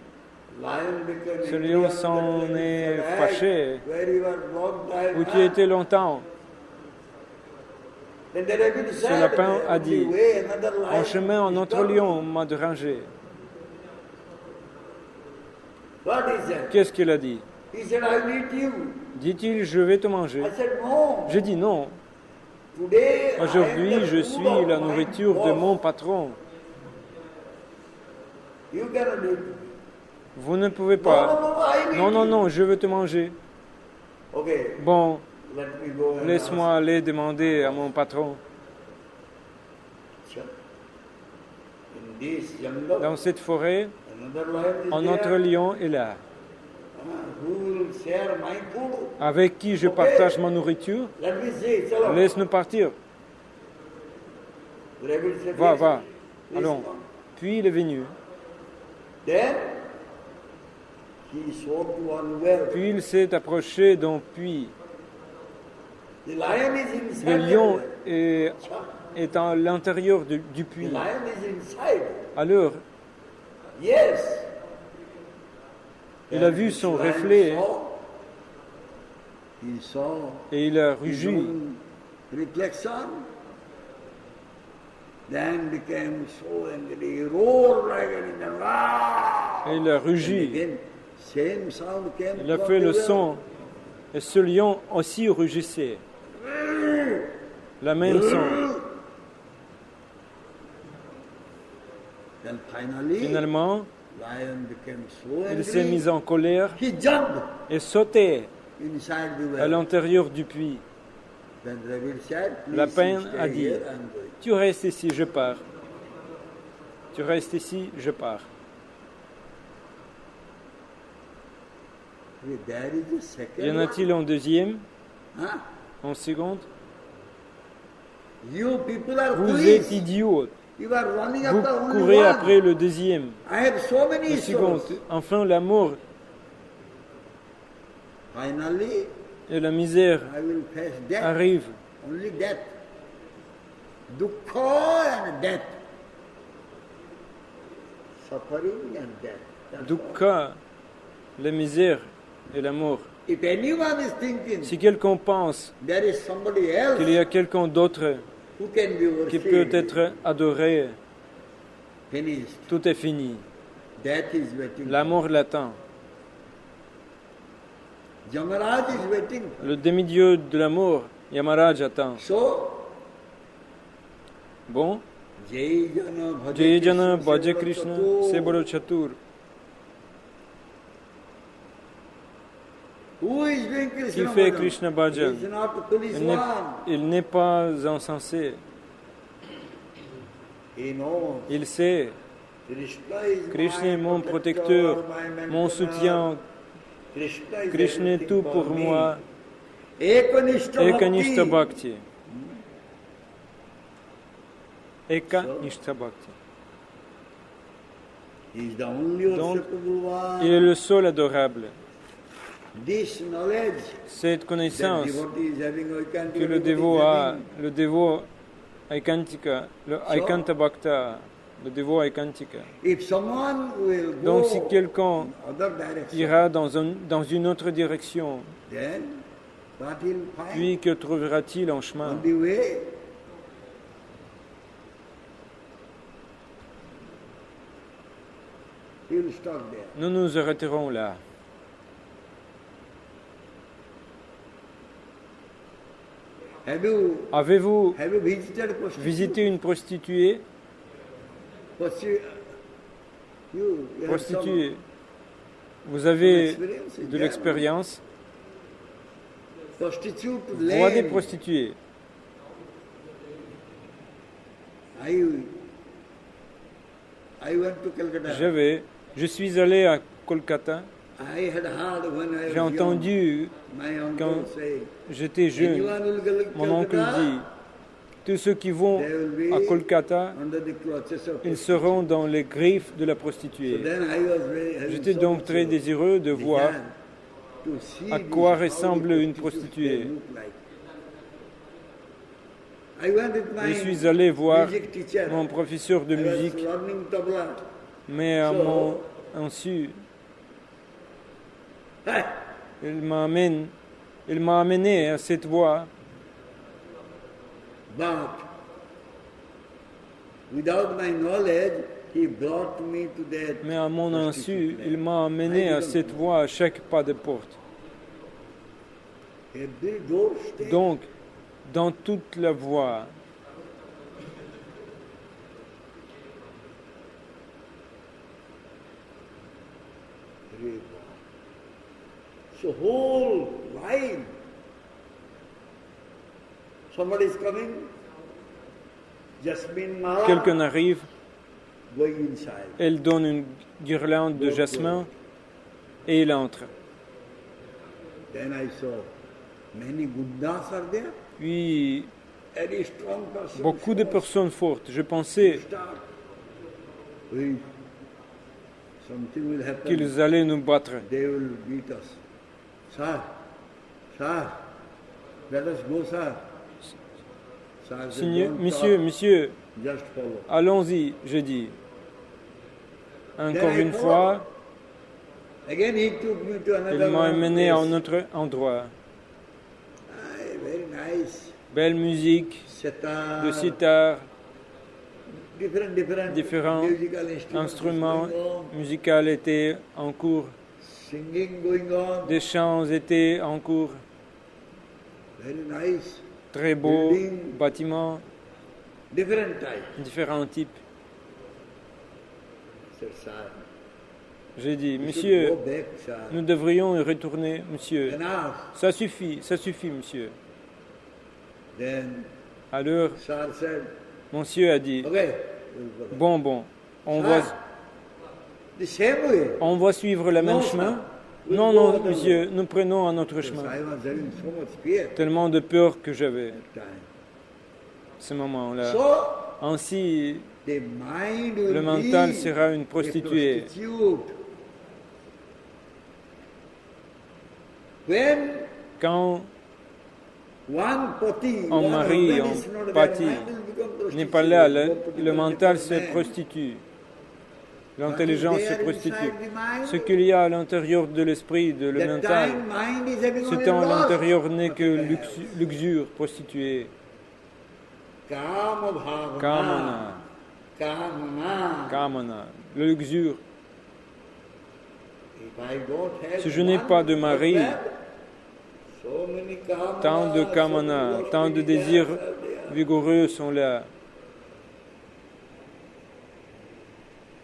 lion became ce angry lion on that s'en rabbit, est said, fâché. Where you are long time. Où tu étais longtemps? Then the rabbit Ce said, lapin a "On the dit, way, another lion en chemin, un autre disturbed me." lion m'a dérangé. What he said? Qu'est-ce qu'il a dit? He said, I will eat you. Dit-il, je vais te manger. I said, no. J'ai dit non. Today, Aujourd'hui, I am the je food suis of la my nourriture de boss. mon patron. You cannot eat. Vous ne pouvez No, pas. I will Non, non, eat. non, je veux te manger. Okay, Bon, let me go and laisse-moi aller demander à mon patron. ask. In this jungle, Dans cette forêt, another lion is un there. autre lion est là. Who will share my food? Avec qui je partage ma nourriture. Let me see. Chalo. Laisse-nous partir. The rabbit said, Va, yes. va. Please Allons. come. Puis il est venu. Then he swore to one well. Puis il s'est approché d'un puits. The lion is inside. Le lion the est à l'intérieur du The puits. lion is inside. Alors, Yes. il a vu son reflet He saw et il a his rugi. own reflection. Then became so angry. He roared like an animal. Et il a And rugi. again, same sound came Il a from fait the le well. son. Et ce lion aussi rugissait. La même son. Then finally, Finalement, lion became so il s'est angry. mis en colère He jumped et sautait inside the à well. l'intérieur du puits. Then Ravi said, La please peine stay a dit, here, I'm going. tu restes ici, je pars. Tu restes ici, je pars. There is a second Y en a-t-il one. un deuxième, Huh? en seconde? You people are Vous foolish. êtes idiots. You are running Vous after only courez one. après le deuxième, I have so many le second. souls. Enfin, la mort Finally, et la misère I will face death. arrivent. Only death. Dukkha and death. Suffering and death. That's all. Dukkha, la misère et la mort. If anyone is thinking Si quelqu'un pense there is somebody else qu'il y a quelqu'un d'autre who can be qui peut worshipped, être adoré, finished. tout est fini. Death is waiting. La mort l'attend. Yamaraj is waiting. Le demi-dieu de la mort, Yamaraj, attend. So, Bon, Jai Jana Bhaja Jai Jana Krishna, Bhaja Sevara Krishna, Chatur. Sebaro Chatur. Who is doing Qui Krishna fait Bhajan? Krishna Bhajan? He is not a police Il n'est- one. Il n'est pas insensé. He knows. Il sait, Krishna is Krishna est my mon protecteur, my mon soutien. Krishna is Krishna est everything tout for pour me. moi. Ekanishta Ekanishta Bhakti. Bhakti. Ekanishta Bhakti. He is the only Donc, worshipable one. Il est le seul adorable. This knowledge Cette that connaissance devotee is having, or can que le dévot a, le dévot Aikantika, le Aikanta Bhakta, le dévot Aikantika. If someone will go Donc si quelqu'un in other direction, ira dans une autre direction, then what he'll find puis que trouvera-t-il en on chemin? the way? He'll stop there. Nous nous arrêterons là. Avez-vous Have you visited a prostitute? visité une prostituée? You have Prostituée. Vous avez experience in de that? l'expérience? some prostitute Roi des lane. prostituées. I went to Calcutta. Je suis allé à Kolkata. I had heard when I was J'ai young, entendu my uncle quand say, j'étais jeune, anyone will go to mon oncle Calcutta, dit, tous ceux qui vont they will be à Kolkata, under the clutches of ils seront dans les griffes de la So prostituée. then I was very, having J'étais so donc much très désireux de voir desire to see à this, quoi how ressemble the une prostitutes prostituée. can look like. I went with my Je suis allé voir music teacher. mon professeur de I was musique, learning tabla. mais à mon insu, Hey, il m'a amené à cette voie, but without my knowledge, he brought me to that. mais à mon insu, prostitute il land. m'a amené I à didn't cette know. voie à chaque pas de porte. Every door step, Donc, dans toute la voie. So whole line. Somebody is coming. Jasmine Mala. Quelqu'un arrive, Going inside. elle donne une guirlande de jasmin et il entre. Then I saw many Buddhas are there. Puis, Very strong person. beaucoup de personnes fortes. Je pensais Start. Oui. Something will happen. qu'ils allaient nous battre. They will beat us. Sir, sir, let us go, sir. Sir said, Seigneur, "Don't monsieur, talk, monsieur, just follow." allons-y, je dis. Encore Then I une followed. fois, Again he took me to il another m'a mené à place. un autre endroit. Very nice. Belle musique, Sitar, de sitar, différents différents musical instruments going musicaux étaient en cours, on, singing going on. des chants étaient en cours, Very nice. très beaux Building. bâtiments, Different type. différents types. Sir, sir, J'ai dit, you should monsieur, go back, sir. nous devrions y retourner, monsieur. Enough. Ça suffit, monsieur. Then Alors, sir said, monsieur a dit, okay, we'll go back. bon, on Sir, va, the same way. on va suivre le même Non, chemin. sir. We'll Non, go non, another monsieur, way. nous prenons un autre Because chemin. I was having so much fear at Tellement de peur que j'avais, that time. ce moment-là. So Ainsi, the mind will le mental be sera une a prostituée. prostitute. When Quand one pati, un one mari, husband is un not there, pati mind will become n'est pas là, prostitute. le mental se Different man. prostitue. L'intelligence se What is there prostitue. inside the mind? Ce qu'il y a à l'intérieur de l'esprit, de le That mental, time mind is having ce only temps à lust. l'intérieur n'est que Nothing else. luxure, prostituée. Kama bhavana. Kamana, Kamana. kamana, le luxure. If I don't have Si je n'ai one pas de mari, husband, so many kamana, tant de kamana, so many tant de lustful désirs desires are there. vigoureux sont là.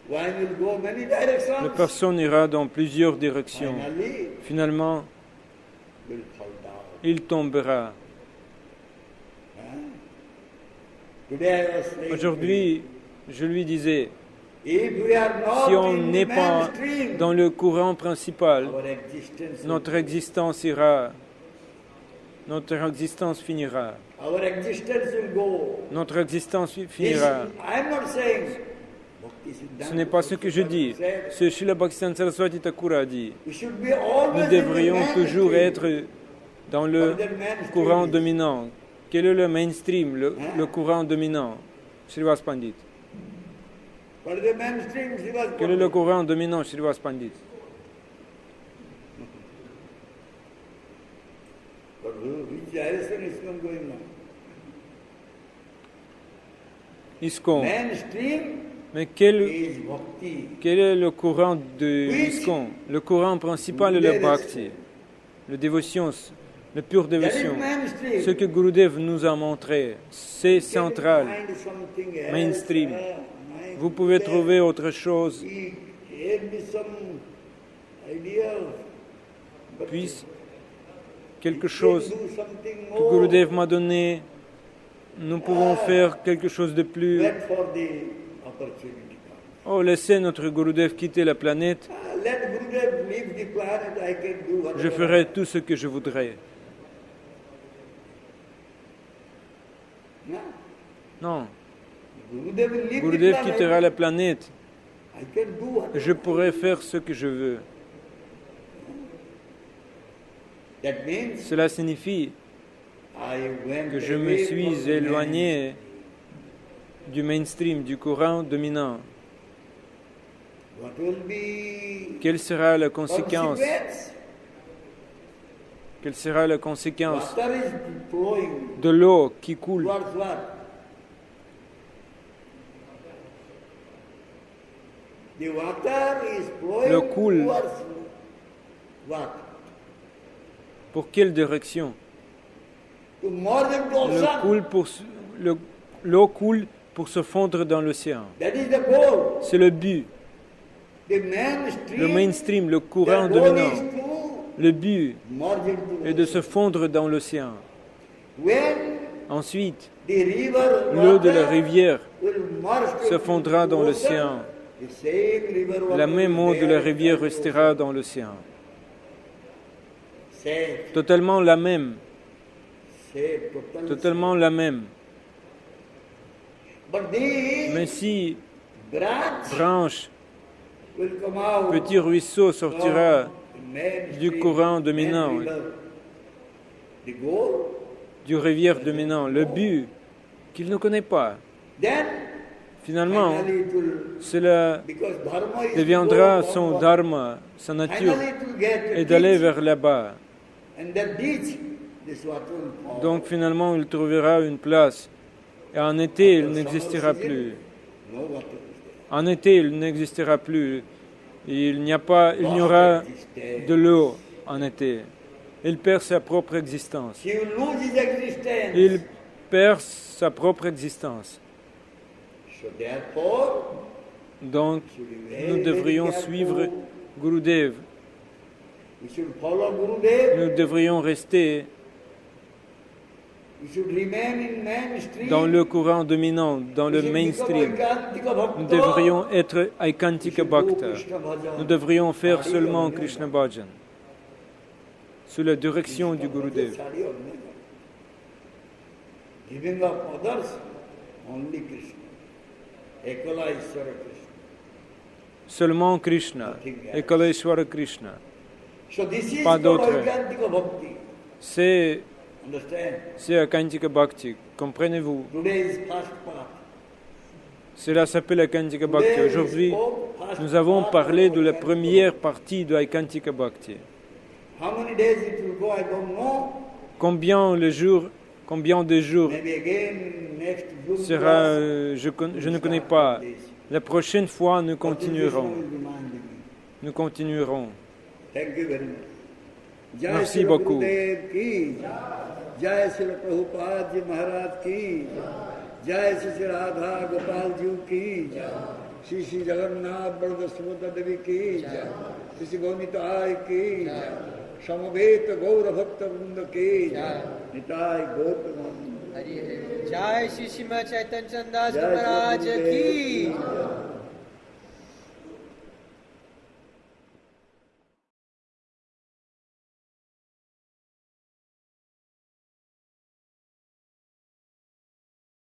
One will go many La directions. personne ira dans plusieurs directions. Finally, Finalement, will fall down. il tombera. Today I was saying, Aujourd'hui, je lui disais, if we are not si on in n'est the pas mainstream, dans le courant principal, our existence, notre existence ira, notre existence finira. our existence will go. Notre existence This, finira. I am not saying. Bhakti Siddhanta Ce n'est pas ce que je dis. said, Ce Srila Bhaktivedanta Saraswati Thakur a dit. we should be always Nous in the devrions toujours mainstream. être dans le courant dominant. Quel est le mainstream, le courant dominant? Srivas Pandit. What is the mainstream? Srivas Quel est le Pandit? courant dominant, Srivas Pandit? But which direction is going on? ISKCON. Mainstream Mais quel is bhakti. est le courant de ISKCON? Le courant principal est le bhakti, le dévotion, le pure That is dévotion. mainstream. Ce que Gurudev nous a montré, c'est central. Find something else, Mainstream. mind Vous pouvez there. trouver autre chose, He gave me some ideas, but puis we quelque can chose do something que more. Gurudev m'a donné. Nous pouvons faire quelque chose de plus. Wait for the opportunity. Oh, laissez notre Gurudev quitter la planète. Let Gurudev leave the planet. I can do whatever. Je ferai tout ce que je voudrais. No. Non, Gurudev will leave Gurudev the planet. quittera la planète. I can do whatever. Je pourrai faire ce que je veux. That means Cela signifie I went que je me away suis from the éloigné du mainstream, du courant dominant. mainstream. What will be Quelle sera la conséquence? consequence? Quelle sera la conséquence Water is flowing de l'eau qui coule? towards what? The water is flowing L'eau coule. towards what? Pour quelle direction? to merge into ocean. L'eau coule pour se fondre dans l'océan. That is the goal. C'est le but. The mainstream, Le mainstream, le courant their goal dominant. is to Le but merge into est de se fondre dans l'océan. When Ensuite, the river l'eau de la water rivière will merge se into fondra dans ocean, l'océan. the same river water La même eau will de la there rivière in the restera dans l'océan. Safe, Totalement la même. safe, Totalement la même. But the Mais si branch branche, will come out petit ruisseau sortira from the mainstream du courant dominant, and river. The goal, du rivière dominant, le but qu'il ne connaît pas. then Finalement, finally it will, cela because dharma is deviendra to go son forward. dharma, sa nature, Finally it will get et to d'aller ditch, vers là-bas. and that ditch, this water will fall. Donc finalement, il trouvera une place. Et en été, il After n'existera summer plus. season, no water is there. En été, il n'existera plus. Il n'y aura de l'eau en été. Il perd sa propre existence. He will lose his existence. Il perd sa propre existence. So therefore, Donc, we should be very, nous very devrions careful. suivre Gurudev. We should follow Gurudev. Nous devrions rester We should remain in mainstream. dans le courant dominant, dans le We should become mainstream. Aikantika Bhakta. Nous devrions être We Aikantika should do Bhakta. Krishna bhajan. Nous devrions faire Sari seulement or Krishna Nirma. Bhajan, sous la direction du Gurudev. Sari or Nirma. Giving up others, only Krishna. Ekala Ishvara Krishna. Seulement Krishna, Ekaleshwara Krishna. So this is Pas called d'autre. Aikantika Bhakti. C'est Understand? Aikantika Bhakti, comprenez-vous? Today is first part. Cela s'appelle Aikantika Bhakti. Aujourd'hui, nous avons parlé de la première partie de Aikantika Bhakti. How many days it will go, I don't know. Combien de jours Maybe again next June sera, class, je ne connais pas. La prochaine fois, nous continuerons. Nous continuerons. Thank you very much. Jai Merci Shri beaucoup. Gurudev ki, Jai Shri Prabhupada Ji Maharaj ki, Jai Shri Radha Gopal Ji ki, Shri Shri Jagannath Balada Subhadra Devi ki, Shri Shri Gaunita Ai ki, Samaveta Gaura Bhakta Vrinda ki, Nitai Gautama. जय श्री श्रीमद चैतन्य चंदास जय श्री महाराज गुरुदेव की की।